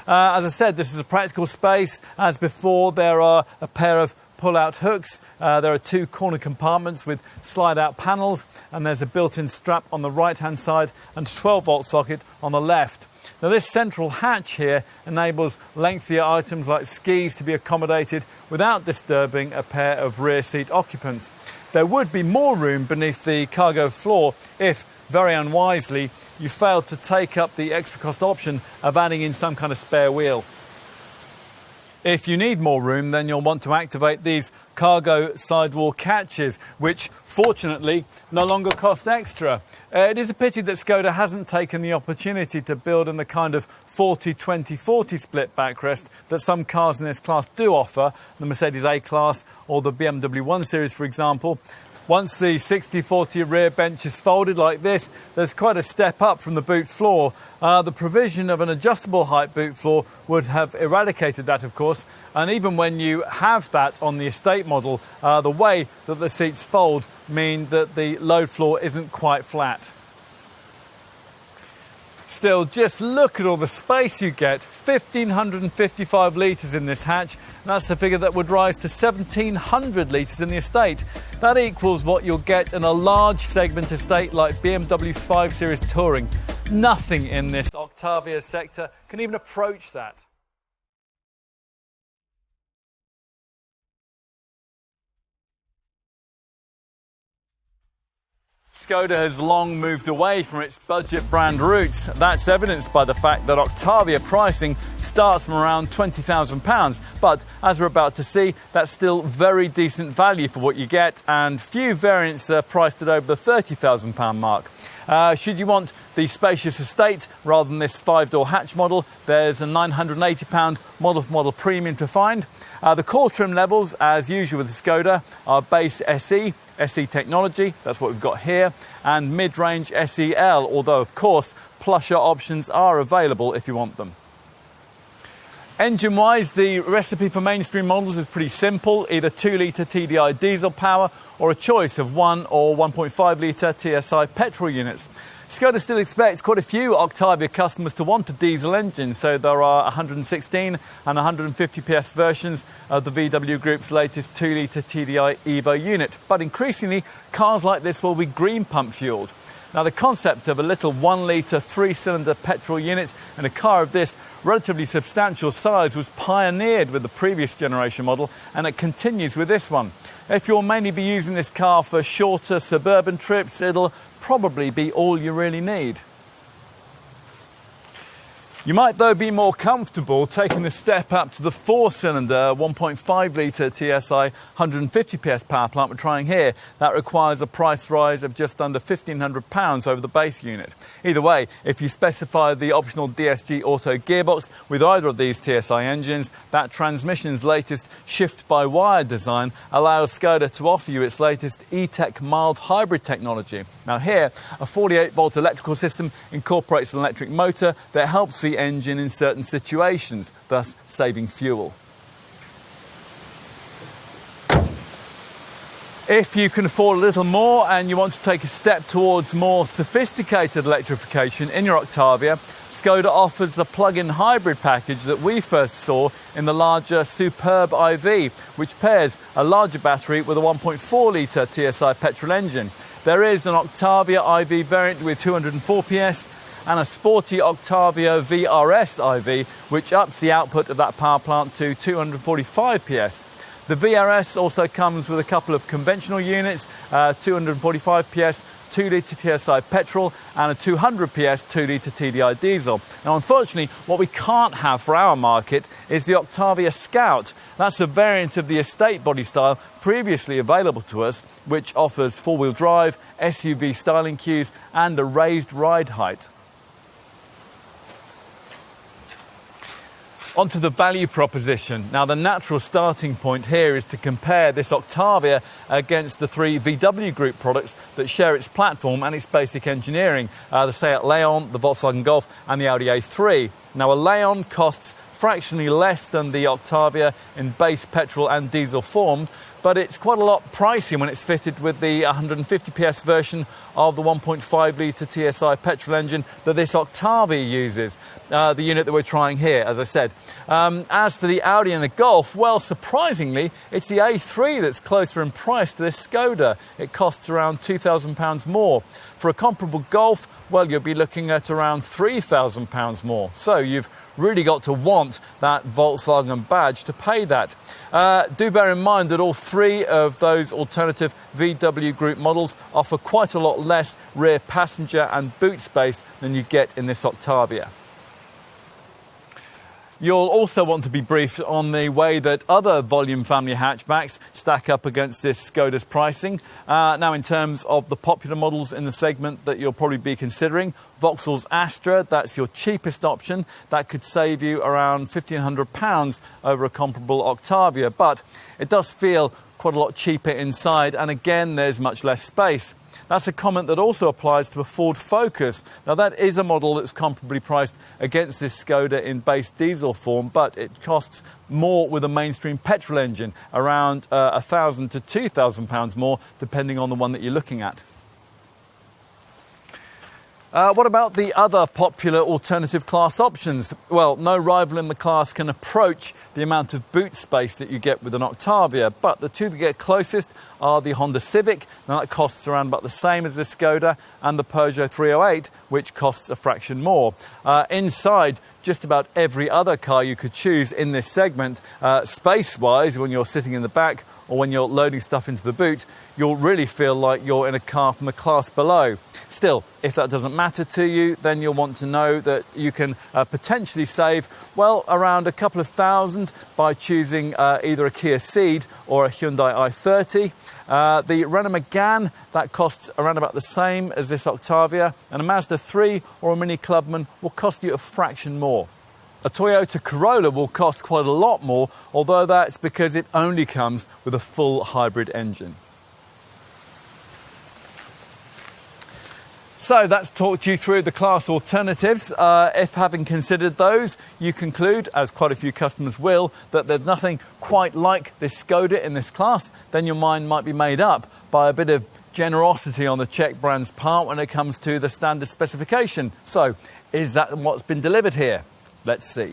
As I said, this is a practical space. As before, there are a pair of pull-out hooks. There are 2 corner compartments with slide-out panels, and there's a built-in strap on the right-hand side and a 12-volt socket on the left. Now, this central hatch here enables lengthier items like skis to be accommodated without disturbing a pair of rear seat occupants. There would be more room beneath the cargo floor if, very unwisely, you failed to take up the extra cost option of adding in some kind of spare wheel. If you need more room, then you'll want to activate these cargo sidewall catches, which fortunately no longer cost extra. It is a pity that Skoda hasn't taken the opportunity to build in the kind of 40-20-40 split backrest that some cars in this class do offer, the Mercedes A-Class or the BMW 1 Series, for example. Once the 60-40 rear bench is folded like this, there's quite a step up from the boot floor. The provision of an adjustable height boot floor would have eradicated that, of course, and even when you have that on the estate model, the way that the seats fold mean that the load floor isn't quite flat. Still, just look at all the space you get. 1,555 litres in this hatch. That's a figure that would rise to 1,700 litres in the estate. That equals what you'll get in a large segment estate like BMW's 5 Series Touring. Nothing in this Octavia sector can even approach that. Skoda has long moved away from its budget brand roots. That's evidenced by the fact that Octavia pricing starts from around £20,000. But as we're about to see, that's still very decent value for what you get, and few variants are priced at over the £30,000 mark. Should you want the spacious estate rather than this 5-door hatch model, there's a £980 model-for-model premium to find. The core trim levels, as usual with the Skoda, are base SE, SE technology, that's what we've got here, and mid-range SEL, although of course plusher options are available if you want them. Engine-wise, the recipe for mainstream models is pretty simple, either 2-litre TDI diesel power or a choice of 1 or 1.5-litre TSI petrol units. Skoda still expects quite a few Octavia customers to want a diesel engine, so there are 116 and 150 PS versions of the VW Group's latest 2-litre TDI EVO unit. But increasingly, cars like this will be green pump fuelled. Now, the concept of a little 1-litre 3-cylinder petrol unit in a car of this relatively substantial size was pioneered with the previous generation model, and it continues with this one. If you'll mainly be using this car for shorter suburban trips, it'll probably be all you really need. You might, though, be more comfortable taking the step up to the 4-cylinder 1.5-litre TSI 150 PS power plant we're trying here. That requires a price rise of just under £1,500 over the base unit. Either way, if you specify the optional DSG Auto gearbox with either of these TSI engines, that transmission's latest shift-by-wire design allows Skoda to offer you its latest E-Tech mild hybrid technology. Now here, a 48-volt electrical system incorporates an electric motor that helps the engine in certain situations, thus saving fuel. If you can afford a little more and you want to take a step towards more sophisticated electrification in your Octavia, Skoda offers a plug-in hybrid package that we first saw in the larger Superb IV, which pairs a larger battery with a 1.4-litre TSI petrol engine. There is an Octavia IV variant with 204 PS and a sporty Octavia VRS IV, which ups the output of that power plant to 245 PS. The VRS also comes with a couple of conventional units, 245 PS 2-litre TSI petrol and a 200 PS 2-litre TDI diesel. Now, unfortunately, what we can't have for our market is the Octavia Scout. That's a variant of the estate body style previously available to us, which offers four-wheel drive, SUV styling cues and a raised ride height. Onto the value proposition. Now, the natural starting point here is to compare this Octavia against the three VW Group products that share its platform and its basic engineering, the Seat Leon, the Volkswagen Golf and the Audi A3. Now, a Leon costs fractionally less than the Octavia in base petrol and diesel form, but it's quite a lot pricey when it's fitted with the 150 PS version of the 1.5-litre TSI petrol engine that this Octavia uses, the unit that we're trying here, as I said. As for the Audi and the Golf, well, surprisingly, it's the A3 that's closer in price to this Skoda. It costs around £2,000 more. For a comparable Golf, well, you'll be looking at around £3,000 more. So you've really got to want that Volkswagen badge to pay that. Do bear in mind that all three of those alternative VW Group models offer quite a lot less rear passenger and boot space than you get in this Octavia. You'll also want to be briefed on the way that other volume family hatchbacks stack up against this Skoda's pricing. Now, in terms of the popular models in the segment that you'll probably be considering, Vauxhall's Astra, that's your cheapest option. That could save you around £1,500 over a comparable Octavia, but it does feel quite a lot cheaper inside, and again, there's much less space. That's a comment that also applies to a Ford Focus. Now, that is a model that's comparably priced against this Skoda in base diesel form, but it costs more with a mainstream petrol engine, around £1,000 to £2,000 more, depending on the one that you're looking at. What about the other popular alternative class options? Well, no rival in the class can approach the amount of boot space that you get with an Octavia, but the two that get closest are the Honda Civic, now that costs around about the same as the Skoda, and the Peugeot 308, which costs a fraction more. Inside just about every other car you could choose in this segment, space-wise, when you're sitting in the back or when you're loading stuff into the boot, you'll really feel like you're in a car from a class below. Still, if that doesn't matter to you, then you'll want to know that you can potentially save, well, around a couple of thousand by choosing either a Kia Ceed or a Hyundai i30. The Renault Megane, that costs around about the same as this Octavia, and a Mazda 3 or a Mini Clubman will cost you a fraction more. A Toyota Corolla will cost quite a lot more, although that's because it only comes with a full hybrid engine. So that's talked you through the class alternatives. If having considered those, you conclude, as quite a few customers will, that there's nothing quite like this Skoda in this class, then your mind might be made up by a bit of generosity on the Czech brand's part when it comes to the standard specification. So, is that what's been delivered here? Let's see.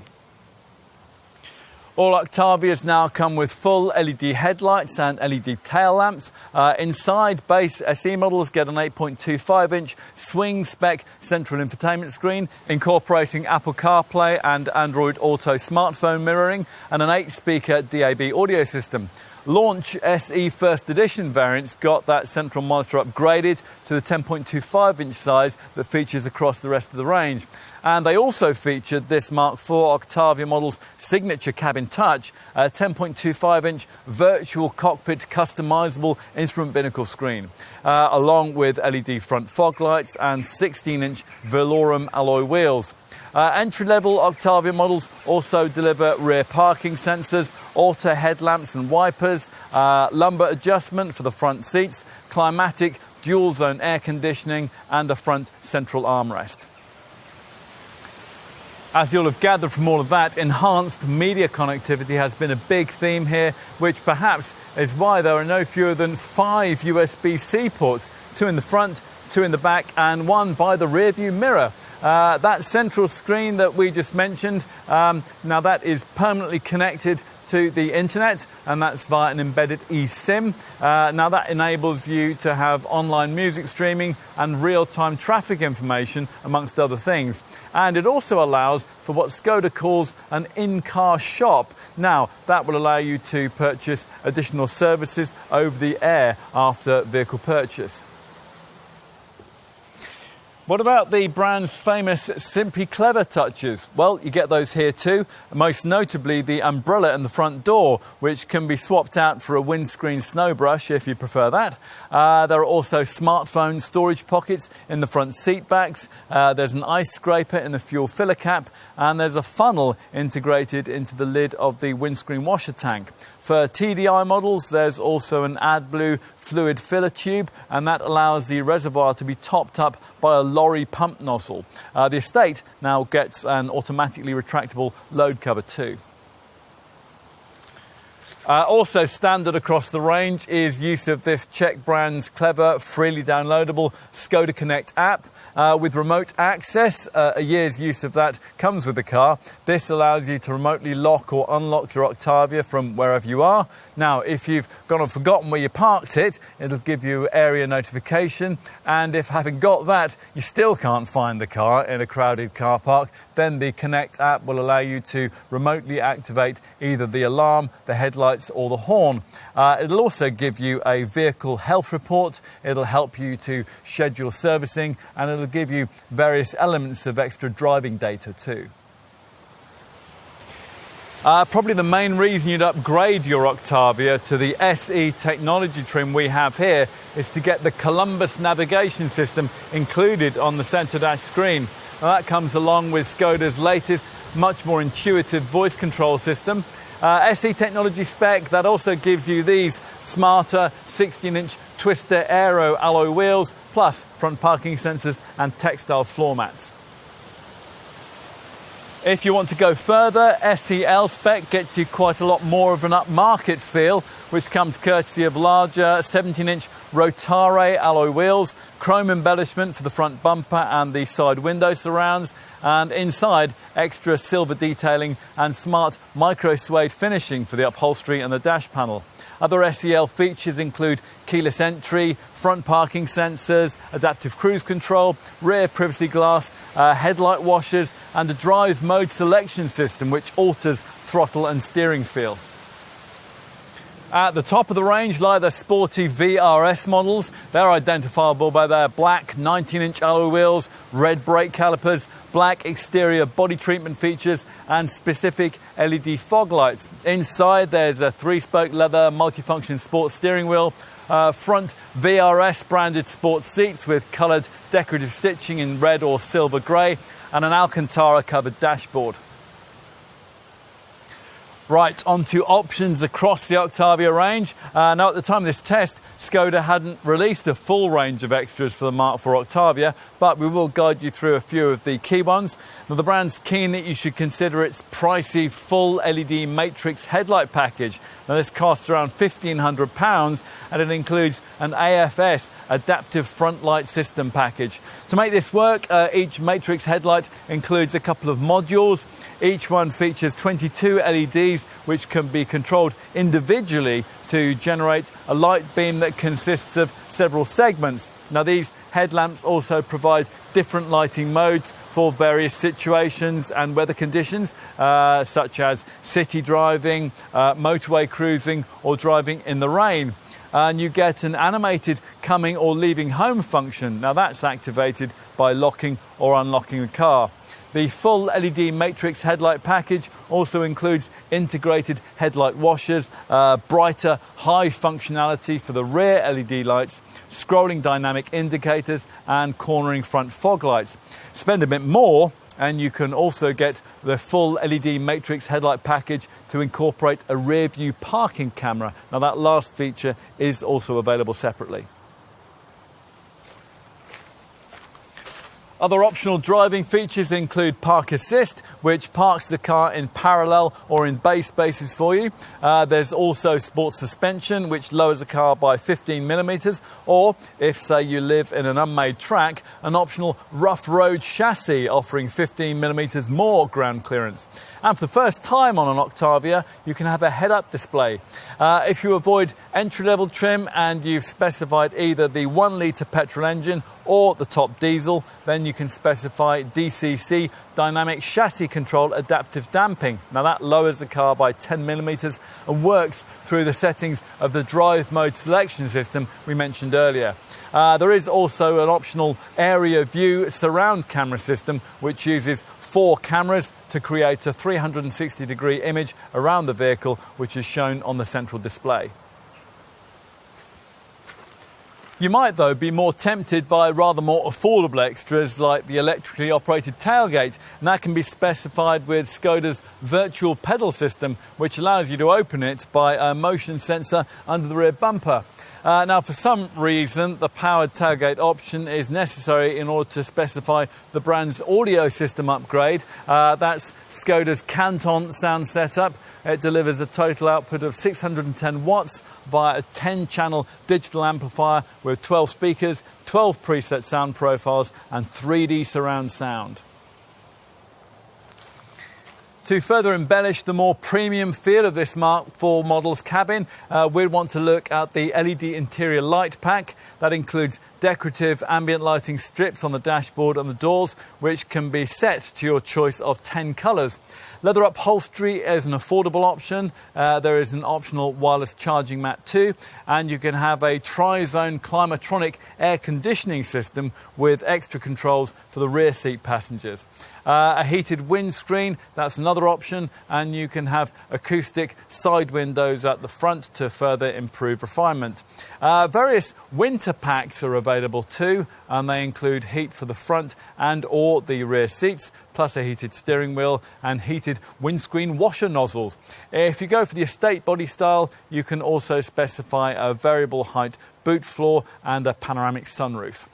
All Octavias now come with full LED headlights and LED tail lamps. Inside, base SE models get an 8.25-inch swing spec central infotainment screen, incorporating Apple CarPlay and Android Auto smartphone mirroring, and an 8-speaker DAB audio system. Launch SE First Edition variants got that central monitor upgraded to the 10.25-inch size that features across the rest of the range. And they also featured this Mark IV Octavia model's signature cabin touch, a 10.25-inch virtual cockpit customizable instrument binnacle screen, along with LED front fog lights and 16-inch Velorum alloy wheels. Entry-level Octavia models also deliver rear parking sensors, auto headlamps and wipers, lumbar adjustment for the front seats, climatic dual-zone air conditioning, and a front central armrest. As you'll have gathered from all of that, enhanced media connectivity has been a big theme here, which perhaps is why there are no fewer than 5 USB-C ports, 2 in the front, 2 in the back, and 1 by the rear-view mirror. That central screen that we just mentioned, now that is permanently connected to the internet, and that's via an embedded eSIM. Now that enables you to have online music streaming and real-time traffic information, amongst other things. And it also allows for what Skoda calls an in-car shop. Now, that will allow you to purchase additional services over the air after vehicle purchase. What about the brand's famous Simply Clever touches? Well, you get those here too, most notably the umbrella in the front door, which can be swapped out for a windscreen snow brush if you prefer that. There are also smartphone storage pockets in the front seat backs. There's an ice scraper in the fuel filler cap, and there's a funnel integrated into the lid of the windscreen washer tank. For TDI models, there's also an AdBlue fluid filler tube, and that allows the reservoir to be topped up by a lorry pump nozzle. The Estate now gets an automatically retractable load cover too. Also standard across the range is use of this Czech brand's clever, freely downloadable Skoda Connect app. With remote access, a year's use of that comes with the car. This allows you to remotely lock or unlock your Octavia from wherever you are. Now, if you've gone and forgotten where you parked it, it'll give you area notification. And if having got that, you still can't find the car in a crowded car park, then the Connect app will allow you to remotely activate either the alarm, the headlights, or the horn. It'll also give you a vehicle health report. It'll help you to schedule servicing, and it'll give you various elements of extra driving data too. Probably the main reason you'd upgrade your Octavia to the SE technology trim we have here is to get the Columbus navigation system included on the centre dash screen. Now, that comes along with Skoda's latest, much more intuitive voice control system. SE technology spec that also gives you these smarter 16-inch Twister Aero alloy wheels, plus front parking sensors and textile floor mats. If you want to go further, SEL spec gets you quite a lot more of an upmarket feel, which comes courtesy of larger 17-inch Rotare alloy wheels, chrome embellishment for the front bumper and the side window surrounds, and inside extra silver detailing and smart micro suede finishing for the upholstery and the dash panel. Other SEL features include keyless entry, front parking sensors, adaptive cruise control, rear privacy glass, headlight washers, and a drive mode selection system which alters throttle and steering feel. At the top of the range lie the sporty VRS models. They're identifiable by their black 19-inch alloy wheels, red brake calipers, black exterior body treatment features, and specific LED fog lights. Inside there's a 3-spoke leather multifunction sports steering wheel, front VRS branded sports seats with coloured decorative stitching in red or silver grey, and an Alcantara covered dashboard. Right, on to options across the Octavia range. Now, at the time of this test, Skoda hadn't released a full range of extras for the MK4 Octavia, but we will guide you through a few of the key ones. Now, the brand's keen that you should consider its pricey full LED matrix headlight package. Now, this costs around £1,500 and it includes an AFS, adaptive front light system package. To make this work, each matrix headlight includes a couple of modules. Each one features 22 LEDs which can be controlled individually to generate a light beam that consists of several segments. Now, these headlamps also provide different lighting modes for various situations and weather conditions, such as city driving, motorway cruising, or driving in the rain. And you get an animated coming or leaving home function. Now, that's activated by locking or unlocking the car. The full LED matrix headlight package also includes integrated headlight washers, brighter high functionality for the rear LED lights, scrolling dynamic indicators, and cornering front fog lights. Spend a bit more and you can also get the full LED matrix headlight package to incorporate a rear view parking camera. Now, that last feature is also available separately. Other optional driving features include park assist, which parks the car in parallel or in bay spaces for you. There's also sport suspension, which lowers the car by 15 millimetres, or if, say, you live in an unmade track, an optional rough road chassis offering 15 millimetres more ground clearance. And for the first time on an Octavia, you can have a head-up display. If you avoid entry-level trim and you've specified either the 1-litre petrol engine or the top diesel, then you can specify DCC, dynamic chassis control adaptive damping. Now, that lowers the car by 10 millimetres and works through the settings of the drive mode selection system we mentioned earlier. There is also an optional area view surround camera system which uses 4 cameras to create a 360-degree image around the vehicle, which is shown on the central display. You might, though, be more tempted by rather more affordable extras like the electrically operated tailgate, and that can be specified with Skoda's virtual pedal system, which allows you to open it by a motion sensor under the rear bumper. Now, for some reason, the powered tailgate option is necessary in order to specify the brand's audio system upgrade. That's Skoda's Canton sound setup. It delivers a total output of 610 watts via a 10-channel digital amplifier with 12 speakers, 12 preset sound profiles, and 3D surround sound. To further embellish the more premium feel of this MK4 model's cabin, we want to look at the LED interior light pack. That includes decorative ambient lighting strips on the dashboard and the doors, which can be set to your choice of 10 colours. Leather upholstery is an affordable option. There is an optional wireless charging mat too, and you can have a tri-zone climatronic air conditioning system with extra controls for the rear seat passengers. A heated windscreen, that's another option, and you can have acoustic side windows at the front to further improve refinement. Various winter packs are available too, and they include heat for the front and or the rear seats, plus a heated steering wheel and heated windscreen washer nozzles. If you go for the estate body style, you can also specify a variable height boot floor and a panoramic sunroof.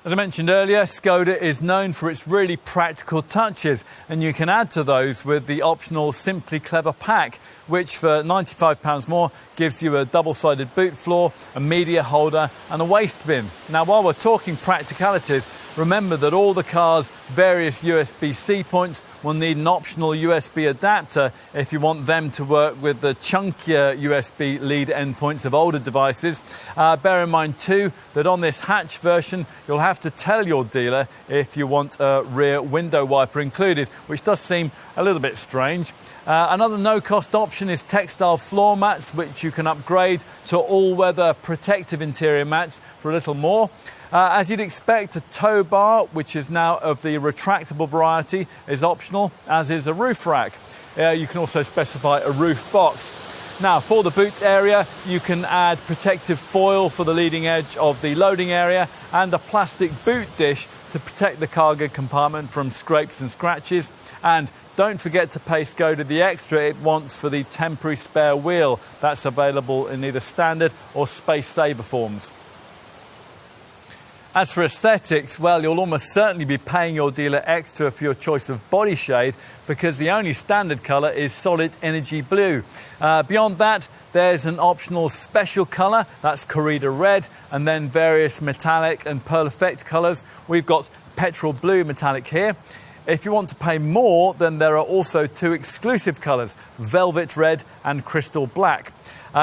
As I mentioned earlier, Skoda is known for its really practical touches, and you can add to those with the optional Simply Clever pack, which for £95 more gives you a double-sided boot floor, a media holder and a waste bin. Now, while we're talking practicalities, remember that all the car's various USB-C points will need an optional USB adapter if you want them to work with the chunkier USB lead endpoints of older devices. Bear in mind too that on this hatch version you'll have to tell your dealer if you want a rear window wiper included, which does seem a little bit strange. Another no-cost option is textile floor mats, which you can upgrade to all-weather protective interior mats for a little more. As you'd expect, a tow bar, which is now of the retractable variety, is optional, as is a roof rack. You can also specify a roof box. Now, for the boot area, you can add protective foil for the leading edge of the loading area and a plastic boot dish to protect the cargo compartment from scrapes and scratches. And don't forget to pay Skoda the extra it wants for the temporary spare wheel. That's available in either standard or space saver forms. As for aesthetics, well, you'll almost certainly be paying your dealer extra for your choice of body shade, because the only standard colour is solid energy blue. Beyond that, there's an optional special colour, that's Corrida red, and then various metallic and pearl effect colours. We've got petrol blue metallic here. If you want to pay more, then there are also two exclusive colours, velvet red and crystal black.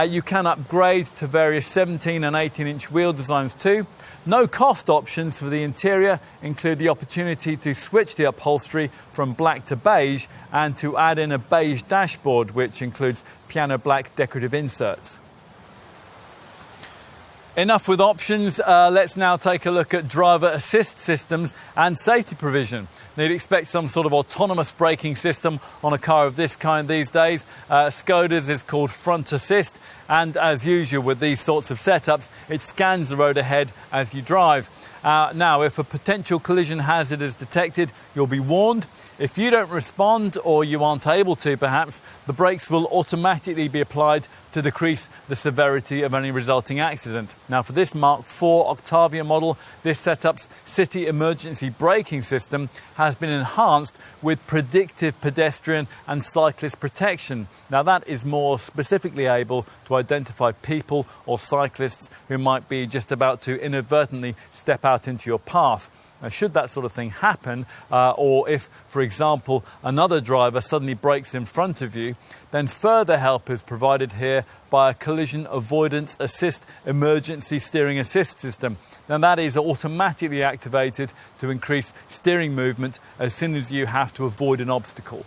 You can upgrade to various 17 and 18-inch wheel designs too. No cost options for the interior include the opportunity to switch the upholstery from black to beige and to add in a beige dashboard, which includes piano black decorative inserts. Enough with options, let's now take a look at driver assist systems and safety provision. Now, you'd expect some sort of autonomous braking system on a car of this kind these days. Skoda's is called front assist, and as usual with these sorts of setups, it scans the road ahead as you drive. Now, if a potential collision hazard is detected, you'll be warned. If you don't respond, or you aren't able to perhaps, the brakes will automatically be applied to decrease the severity of any resulting accident. Now, for this MK4 Octavia model, this setup's city emergency braking system has been enhanced with predictive pedestrian and cyclist protection. Now, that is more specifically able to identify people or cyclists who might be just about to inadvertently step out into your path. Now, should that sort of thing happen, or if, for example, another driver suddenly brakes in front of you, then further help is provided here by a collision avoidance assist emergency steering assist system. Now, that is automatically activated to increase steering movement as soon as you have to avoid an obstacle.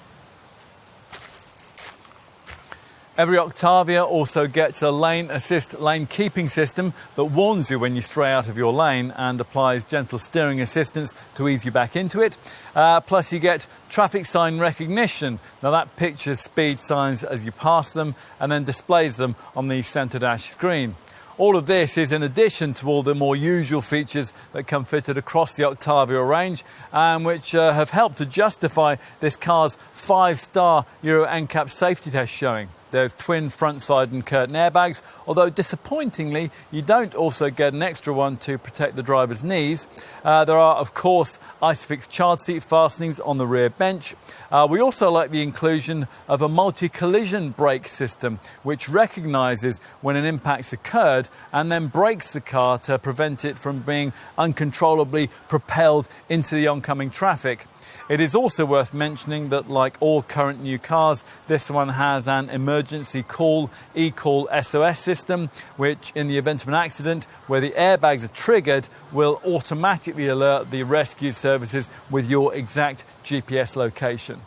Every Octavia also gets a lane assist lane keeping system that warns you when you stray out of your lane and applies gentle steering assistance to ease you back into it. Plus you get traffic sign recognition. Now, that pictures speed signs as you pass them and then displays them on the centre dash screen. All of this is in addition to all the more usual features that come fitted across the Octavia range, and which have helped to justify this car's 5-star Euro NCAP safety test showing. There's twin front, side and curtain airbags, although disappointingly you don't also get an extra one to protect the driver's knees. There are, of course, Isofix child seat fastenings on the rear bench. We also like the inclusion of a multi-collision brake system, which recognises when an impact's occurred and then brakes the car to prevent it from being uncontrollably propelled into the oncoming traffic. It is also worth mentioning that, like all current new cars, this one has an emergency call eCall SOS system, which in the event of an accident where the airbags are triggered will automatically alert the rescue services with your exact GPS location.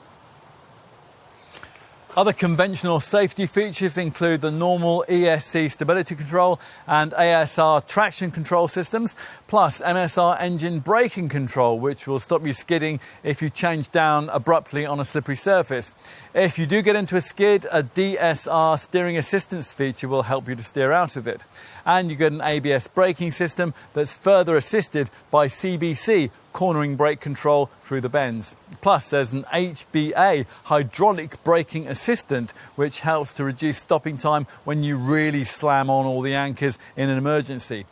Other conventional safety features include the normal ESC stability control and ASR traction control systems, plus MSR engine braking control, which will stop you skidding if you change down abruptly on a slippery surface. If you do get into a skid, a DSR steering assistance feature will help you to steer out of it. And you get an ABS braking system that's further assisted by CBC cornering brake control through the bends. Plus, there's an HBA hydraulic braking assistant, which helps to reduce stopping time when you really slam on all the anchors in an emergency.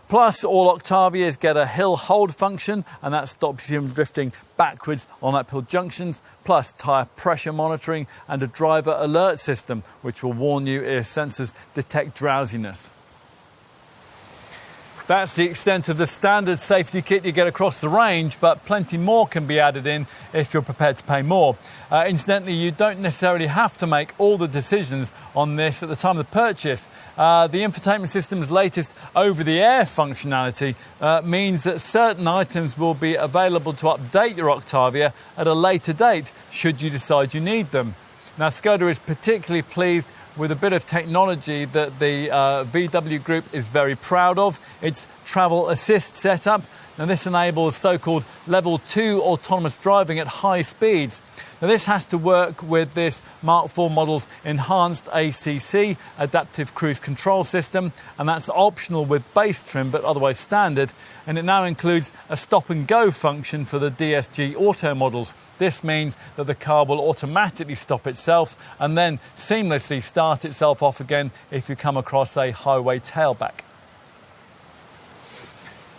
Plus, all Octavias get a hill hold function, and that stops you from drifting backwards on uphill junctions, plus tyre pressure monitoring and a driver alert system, which will warn you if sensors detect drowsiness. That's the extent of the standard safety kit you get across the range, but plenty more can be added in if you're prepared to pay more. Incidentally, you don't necessarily have to make all the decisions on this at the time of the purchase. The infotainment system's latest over-the-air functionality means that certain items will be available to update your Octavia at a later date should you decide you need them. Now, Skoda is particularly pleased with a bit of technology that the VW Group is very proud of. It's travel assist setup. Now, this enables so-called level 2 autonomous driving at high speeds. Now, this has to work with this Mark IV model's enhanced ACC Adaptive Cruise Control system, and that's optional with base trim but otherwise standard, and it now includes a stop and go function for the DSG Auto models. This means that the car will automatically stop itself and then seamlessly start itself off again if you come across a highway tailback.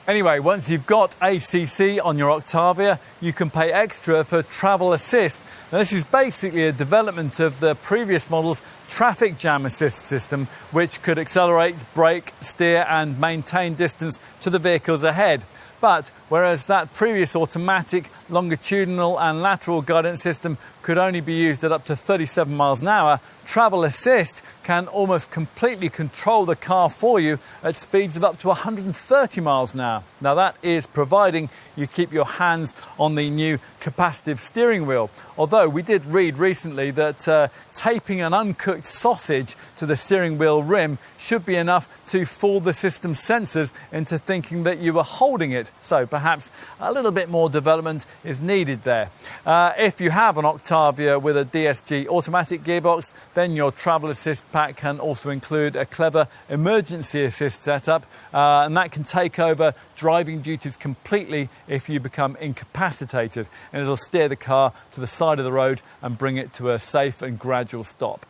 Anyway, once you've got ACC on your Octavia, you can pay extra for travel assist. Now, this is basically a development of the previous model's traffic jam assist system, which could accelerate, brake, steer and maintain distance to the vehicles ahead. But whereas that previous automatic longitudinal and lateral guidance system could only be used at up to 37 miles an hour, travel assist can almost completely control the car for you at speeds of up to 130 miles an hour. Now, that is providing you keep your hands on the new capacitive steering wheel. Although we did read recently that taping an uncooked sausage to the steering wheel rim should be enough to fool the system's sensors into thinking that you were holding it. So perhaps a little bit more development is needed there. If you have an Octavia with a DSG automatic gearbox, then your travel assist pack can also include a clever emergency assist setup, and that can take over driving duties completely if you become incapacitated, and it'll steer the car to the side of the road and bring it to a safe and gradual stop.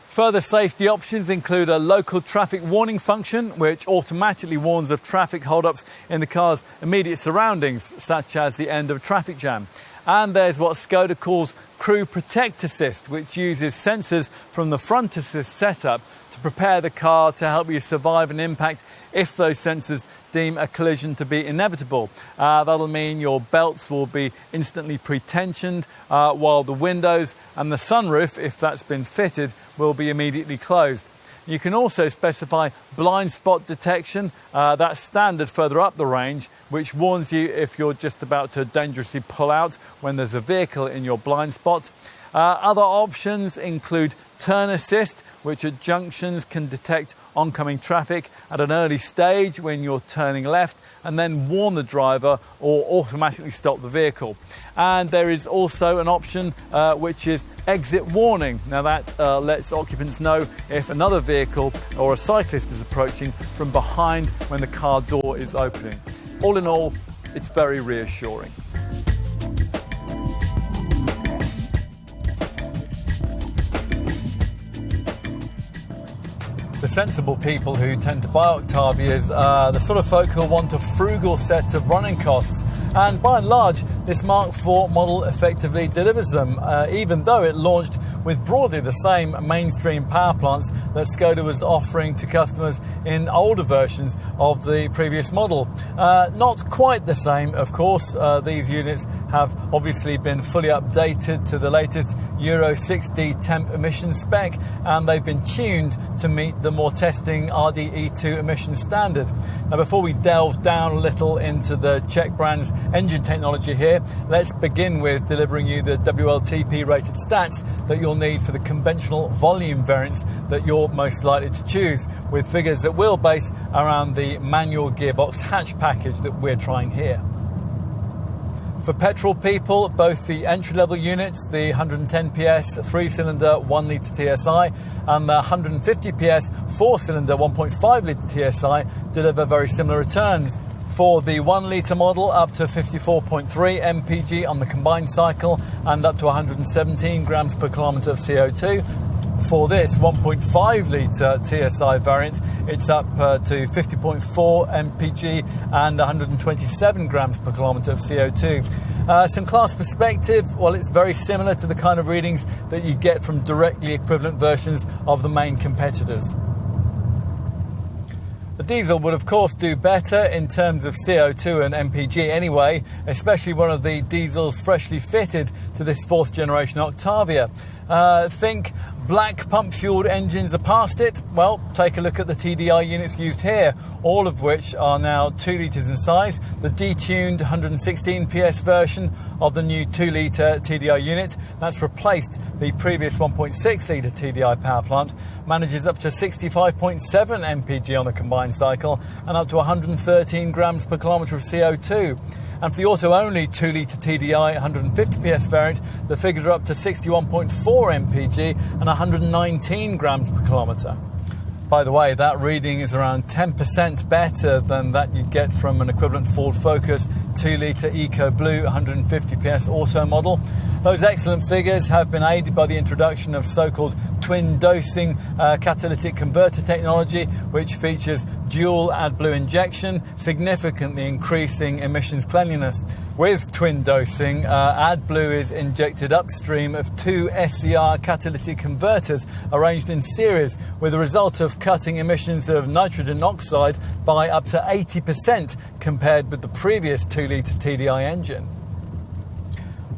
Further safety options include a local traffic warning function, which automatically warns of traffic hold-ups in the car's immediate surroundings, such as the end of a traffic jam. And there's what Skoda calls Crew Protect Assist, which uses sensors from the front assist setup to prepare the car to help you survive an impact if those sensors deem a collision to be inevitable. That'll mean your belts will be instantly pre-tensioned, while the windows and the sunroof, if that's been fitted, will be immediately closed. You can also specify blind spot detection. That's standard further up the range, which warns you if you're just about to dangerously pull out when there's a vehicle in your blind spot. Other options include turn assist, which at junctions can detect oncoming traffic at an early stage when you're turning left and then warn the driver or automatically stop the vehicle. And there is also an option which is exit warning. Now that lets occupants know if another vehicle or a cyclist is approaching from behind when the car door is opening. All in all, it's very reassuring. The sensible people who tend to buy Octavias are the sort of folk who want a frugal set of running costs, and by and large this Mark IV model effectively delivers them, even though it launched with broadly the same mainstream power plants that Skoda was offering to customers in older versions of the previous model. Not quite the same, of course. These units have obviously been fully updated to the latest Euro 6D temp emission spec, and they've been tuned to meet the more testing RDE2 emission standard. Now, before we delve down a little into the Czech brand's engine technology here, let's begin with delivering you the WLTP rated stats that you'll need for the conventional volume variants that you're most likely to choose, with figures that will base around the manual gearbox hatch package that we're trying here. For petrol people, both the entry-level units, the 110 PS 3-cylinder 1-litre TSI and the 150 PS 4-cylinder 1.5-litre TSI deliver very similar returns. For the 1-litre model, up to 54.3 mpg on the combined cycle and up to 117 grams per kilometre of CO2. For this 1.5-litre TSI variant, it's up to 50.4 mpg and 127 grams per kilometre of CO2. Some class perspective, well, it's very similar to the kind of readings that you get from directly equivalent versions of the main competitors. The diesel would of course do better in terms of CO2 and MPG anyway, especially one of the diesels freshly fitted to this 4th generation Octavia. Think black pump-fueled engines are past it? Well, take a look at the TDI units used here, all of which are now 2 litres in size. The detuned 116 PS version of the new 2 litre TDI unit, that's replaced the previous 1.6 litre TDI power plant, manages up to 65.7 mpg on a combined cycle and up to 113 grams per kilometre of CO2. And for the auto-only 2 litre TDI 150 PS variant, the figures are up to 61.4 mpg and 119 grams per kilometre. By the way, that reading is around 10% better than that you'd get from an equivalent Ford Focus 2 litre Eco Blue 150 PS auto model. Those excellent figures have been aided by the introduction of so-called twin dosing catalytic converter technology, which features dual AdBlue injection, significantly increasing emissions cleanliness. With twin dosing, AdBlue is injected upstream of 2 SCR catalytic converters arranged in series, with the result of cutting emissions of nitrogen oxide by up to 80% compared with the previous 2 litre TDI engine.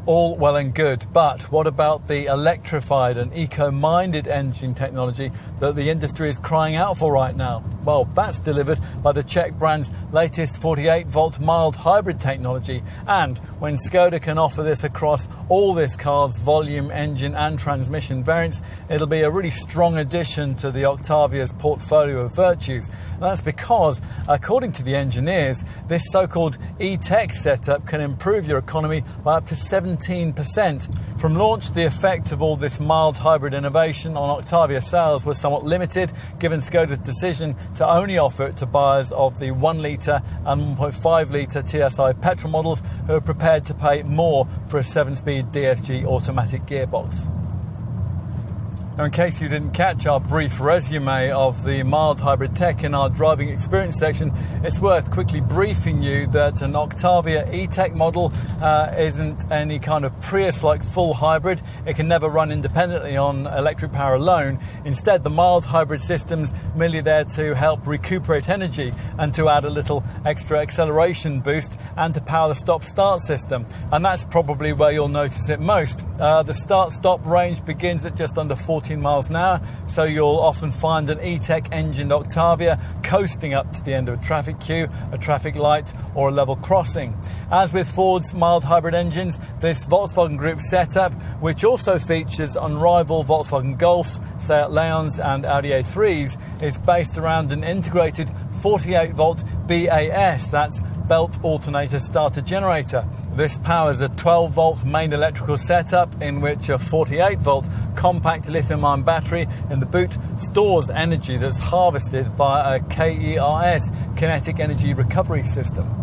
All well and good, but what about the electrified and eco-minded engine technology that the industry is crying out for right now? Well, that's delivered by the Czech brand's latest 48-volt mild hybrid technology, and when Skoda can offer this across all this car's volume, engine and transmission variants, it'll be a really strong addition to the Octavia's portfolio of virtues. And that's because, according to the engineers, this so-called e-tech setup can improve your economy by up to 17%. From launch, the effect of all this mild hybrid innovation on Octavia sales was somewhat limited, given Skoda's decision to only offer it to buyers of the 1 litre and 1.5 litre TSI petrol models who are prepared to pay more for a 7-speed DSG automatic gearbox. Now, in case you didn't catch our brief resume of the mild hybrid tech in our driving experience section, it's worth quickly briefing you that an Octavia e-tech model isn't any kind of Prius-like full hybrid. It can never run independently on electric power alone. Instead, the mild hybrid system's merely there to help recuperate energy and to add a little extra acceleration boost and to power the stop-start system. And that's probably where you'll notice it most. The start-stop range begins at just under 14 miles an hour, so you'll often find an e-tech engined Octavia coasting up to the end of a traffic queue, a traffic light or a level crossing. As with Ford's mild hybrid engines, this Volkswagen Group setup, which also features unrivaled Volkswagen Golfs, Seat Leons and Audi A3s, is based around an integrated 48-volt BAS, that's belt alternator starter generator. This powers a 12-volt main electrical setup in which a 48-volt compact lithium-ion battery in the boot stores energy that's harvested via a KERS, kinetic energy recovery system.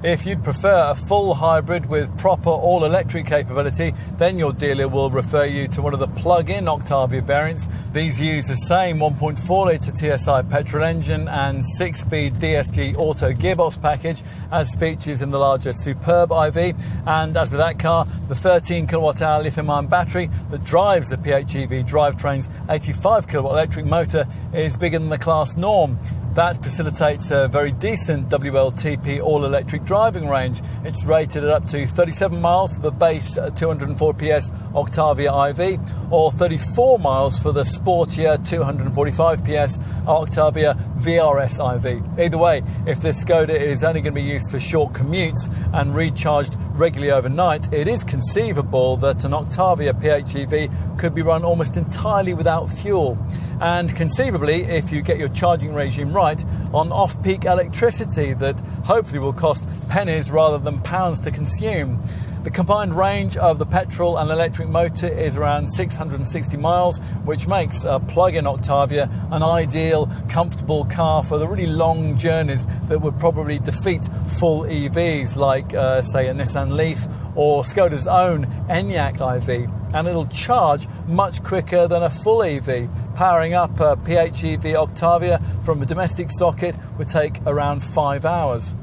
If you'd prefer a full hybrid with proper all-electric capability, then your dealer will refer you to one of the plug-in Octavia variants. These use the same 1.4 litre TSI petrol engine and 6-speed DSG auto gearbox package as features in the larger Superb IV. And as with that car, the 13 kilowatt-hour lithium-ion battery that drives the PHEV drivetrain's 85 kilowatt electric motor is bigger than the class norm. That facilitates a very decent WLTP all-electric driving range. It's rated at up to 37 miles for the base 204 PS Octavia IV, or 34 miles for the sportier 245 PS Octavia VRS IV. Either way, if this Skoda is only going to be used for short commutes and recharged regularly overnight, it is conceivable that an Octavia PHEV could be run almost entirely without fuel. And conceivably, if you get your charging regime right, on off-peak electricity that hopefully will cost pennies rather than pounds to consume. The combined range of the petrol and electric motor is around 660 miles, which makes a plug-in Octavia an ideal, comfortable car for the really long journeys that would probably defeat full EVs like, say, a Nissan Leaf or Skoda's own Enyaq IV. And it'll charge much quicker than a full EV. Powering up a PHEV Octavia from a domestic socket would take around 5 hours.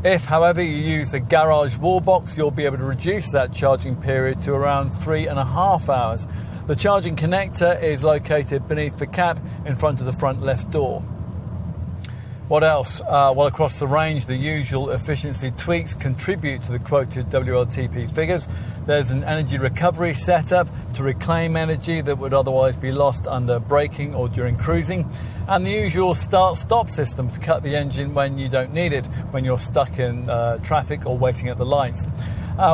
If, however, you use a garage wall box, you'll be able to reduce that charging period to around 3.5 hours. The charging connector is located beneath the cap in front of the front left door. What else? Well, across the range, the usual efficiency tweaks contribute to the quoted WLTP figures. There's an energy recovery setup to reclaim energy that would otherwise be lost under braking or during cruising. And the usual start-stop system to cut the engine when you don't need it, when you're stuck in traffic or waiting at the lights.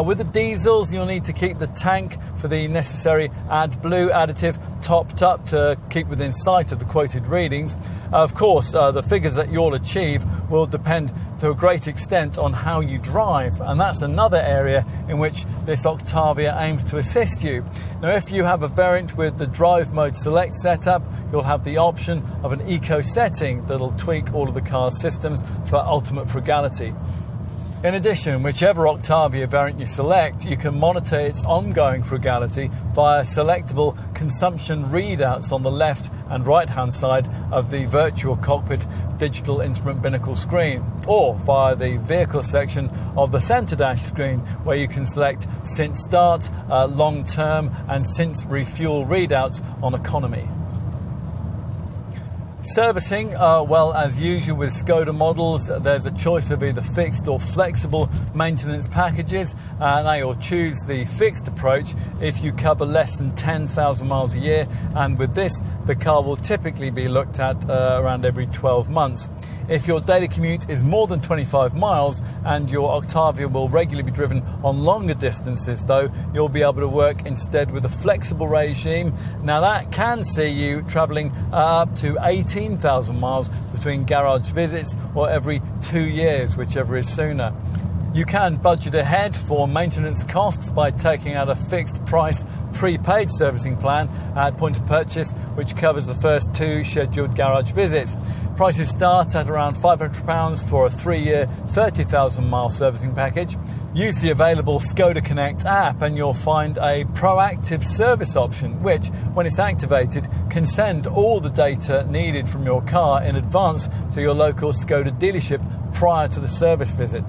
With the diesels, you'll need to keep the tank for the necessary AdBlue additive topped up to keep within sight of the quoted readings. Of course, the figures that you'll achieve will depend to a great extent on how you drive, and that's another area in which this Octavia aims to assist you. Now, if you have a variant with the drive mode select setup, you'll have the option of an eco setting that'll tweak all of the car's systems for ultimate frugality. In addition, whichever Octavia variant you select, you can monitor its ongoing frugality via selectable consumption readouts on the left and right hand side of the virtual cockpit digital instrument binnacle screen, or via the vehicle section of the centre dash screen, where you can select since start, long term and since refuel readouts on economy. Servicing, well, as usual with Skoda models, there's a choice of either fixed or flexible maintenance packages. Now you'll choose the fixed approach if you cover less than 10,000 miles a year, and with this the car will typically be looked at around every 12 months. If your daily commute is more than 25 miles and your Octavia will regularly be driven on longer distances, though, you'll be able to work instead with a flexible regime. Now that can see you travelling up to 18,000 miles between garage visits or every 2 years, whichever is sooner. You can budget ahead for maintenance costs by taking out a fixed price prepaid servicing plan at point of purchase, which covers the first 2 scheduled garage visits. Prices start at around £500 for a 3-year, 30,000 mile servicing package. Use the available Skoda Connect app and you'll find a proactive service option, which, when it's activated, can send all the data needed from your car in advance to your local Skoda dealership prior to the service visit.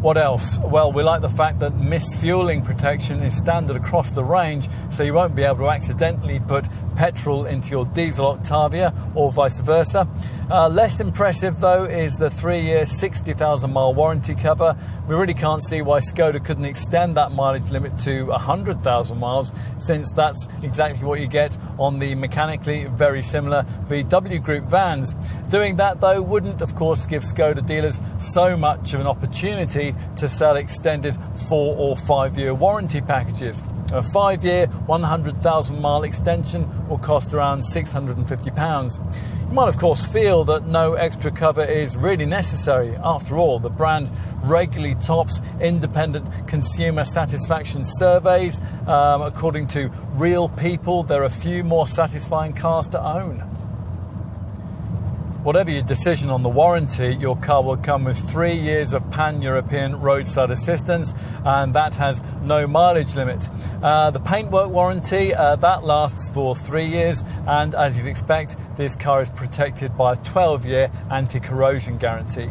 What else? Well, we like the fact that misfueling protection is standard across the range, so you won't be able to accidentally put petrol into your diesel Octavia or vice versa. Less impressive, though, is the 3-year, 60,000 mile warranty cover. We really can't see why Skoda couldn't extend that mileage limit to 100,000 miles, since that's exactly what you get on the mechanically very similar VW Group vans. Doing that, though, wouldn't, of course, give Skoda dealers so much of an opportunity to sell extended 4 or 5-year warranty packages. A 5-year, 100,000 mile extension will cost around £650. You might, of course, feel that no extra cover is really necessary. After all, the brand regularly tops independent consumer satisfaction surveys. According to Real People, there are few more satisfying cars to own. Whatever your decision on the warranty, your car will come with 3 years of pan-European roadside assistance, and that has no mileage limit. The paintwork warranty, that lasts for 3 years, and as you'd expect, this car is protected by a 12-year anti-corrosion guarantee.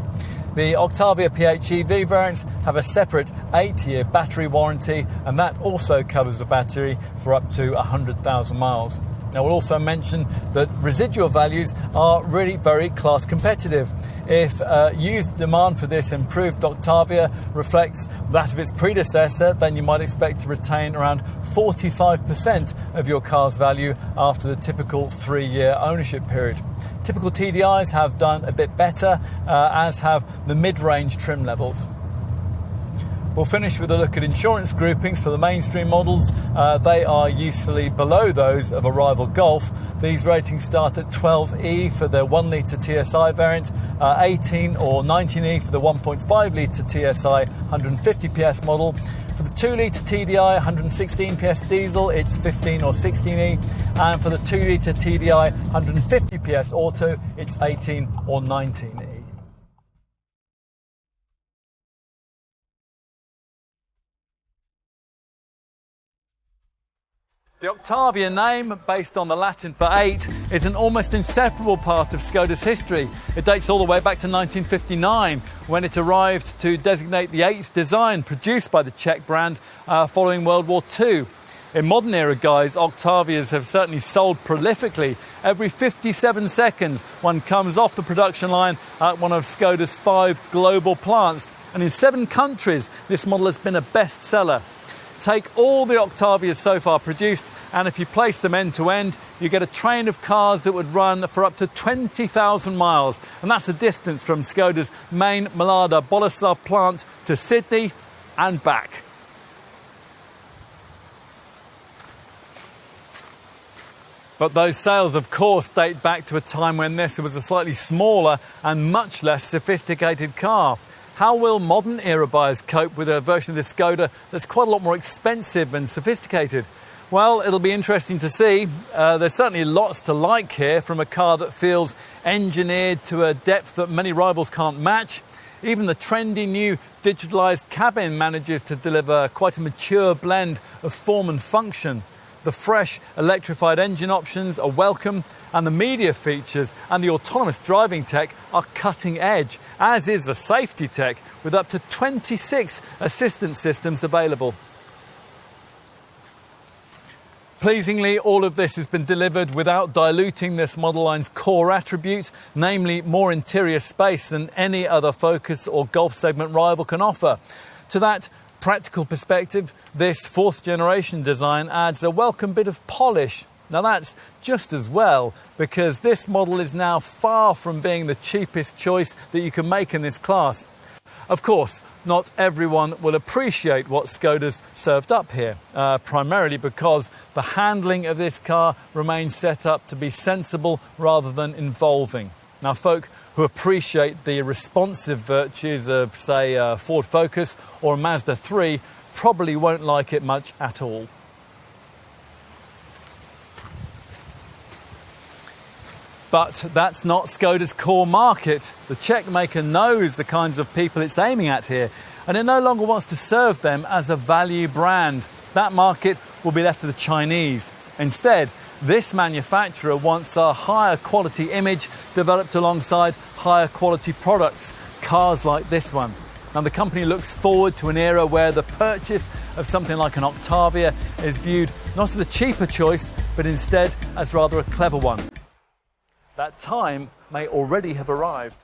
The Octavia PHEV variants have a separate 8-year battery warranty, and that also covers the battery for up to 100,000 miles. Now, we'll also mention that residual values are really very class competitive. If used demand for this improved Octavia reflects that of its predecessor, then you might expect to retain around 45% of your car's value after the typical 3-year ownership period. Typical TDIs have done a bit better, as have the mid-range trim levels. We'll finish with a look at insurance groupings for the mainstream models. They are usefully below those of a rival Golf. These ratings start at 12E for the 1-litre TSI variant, 18 or 19E for the 1.5-litre TSI 150 PS model. For the 2-litre TDI 116 PS diesel, it's 15 or 16E, and for the 2-litre TDI 150 PS auto, it's 18 or 19E. The Octavia name, based on the Latin for 8, is an almost inseparable part of Skoda's history. It dates all the way back to 1959, when it arrived to designate the 8th design produced by the Czech brand following World War II. In modern era guise, Octavias have certainly sold prolifically. Every 57 seconds, one comes off the production line at one of Skoda's 5 global plants. And in 7 countries, this model has been a bestseller. Take all the Octavias so far produced, and if you place them end to end, you get a train of cars that would run for up to 20,000 miles. And that's the distance from Skoda's main Malada Boleslav plant to Sydney and back. But those sales, of course, date back to a time when this was a slightly smaller and much less sophisticated car. How will modern era buyers cope with a version of this Skoda that's quite a lot more expensive and sophisticated? Well, it'll be interesting to see. There's certainly lots to like here, from a car that feels engineered to a depth that many rivals can't match. Even the trendy new digitalised cabin manages to deliver quite a mature blend of form and function. The fresh electrified engine options are welcome, and the media features and the autonomous driving tech are cutting edge, as is the safety tech, with up to 26 assistance systems available. Pleasingly, all of this has been delivered without diluting this model line's core attribute, namely more interior space than any other Focus or Golf segment rival can offer. To that practical perspective, this 4th generation design adds a welcome bit of polish. Now that's just as well, because this model is now far from being the cheapest choice that you can make in this class. Of course, not everyone will appreciate what Skoda's served up here, primarily because the handling of this car remains set up to be sensible rather than involving. Now, folk who appreciate the responsive virtues of, say, a Ford Focus or a Mazda 3 probably won't like it much at all. But that's not Skoda's core market. The Czech maker knows the kinds of people it's aiming at here, and it no longer wants to serve them as a value brand. That market will be left to the Chinese. Instead, this manufacturer wants a higher quality image developed alongside higher quality products, cars like this one. And the company looks forward to an era where the purchase of something like an Octavia is viewed not as a cheaper choice, but instead as rather a clever one. That time may already have arrived.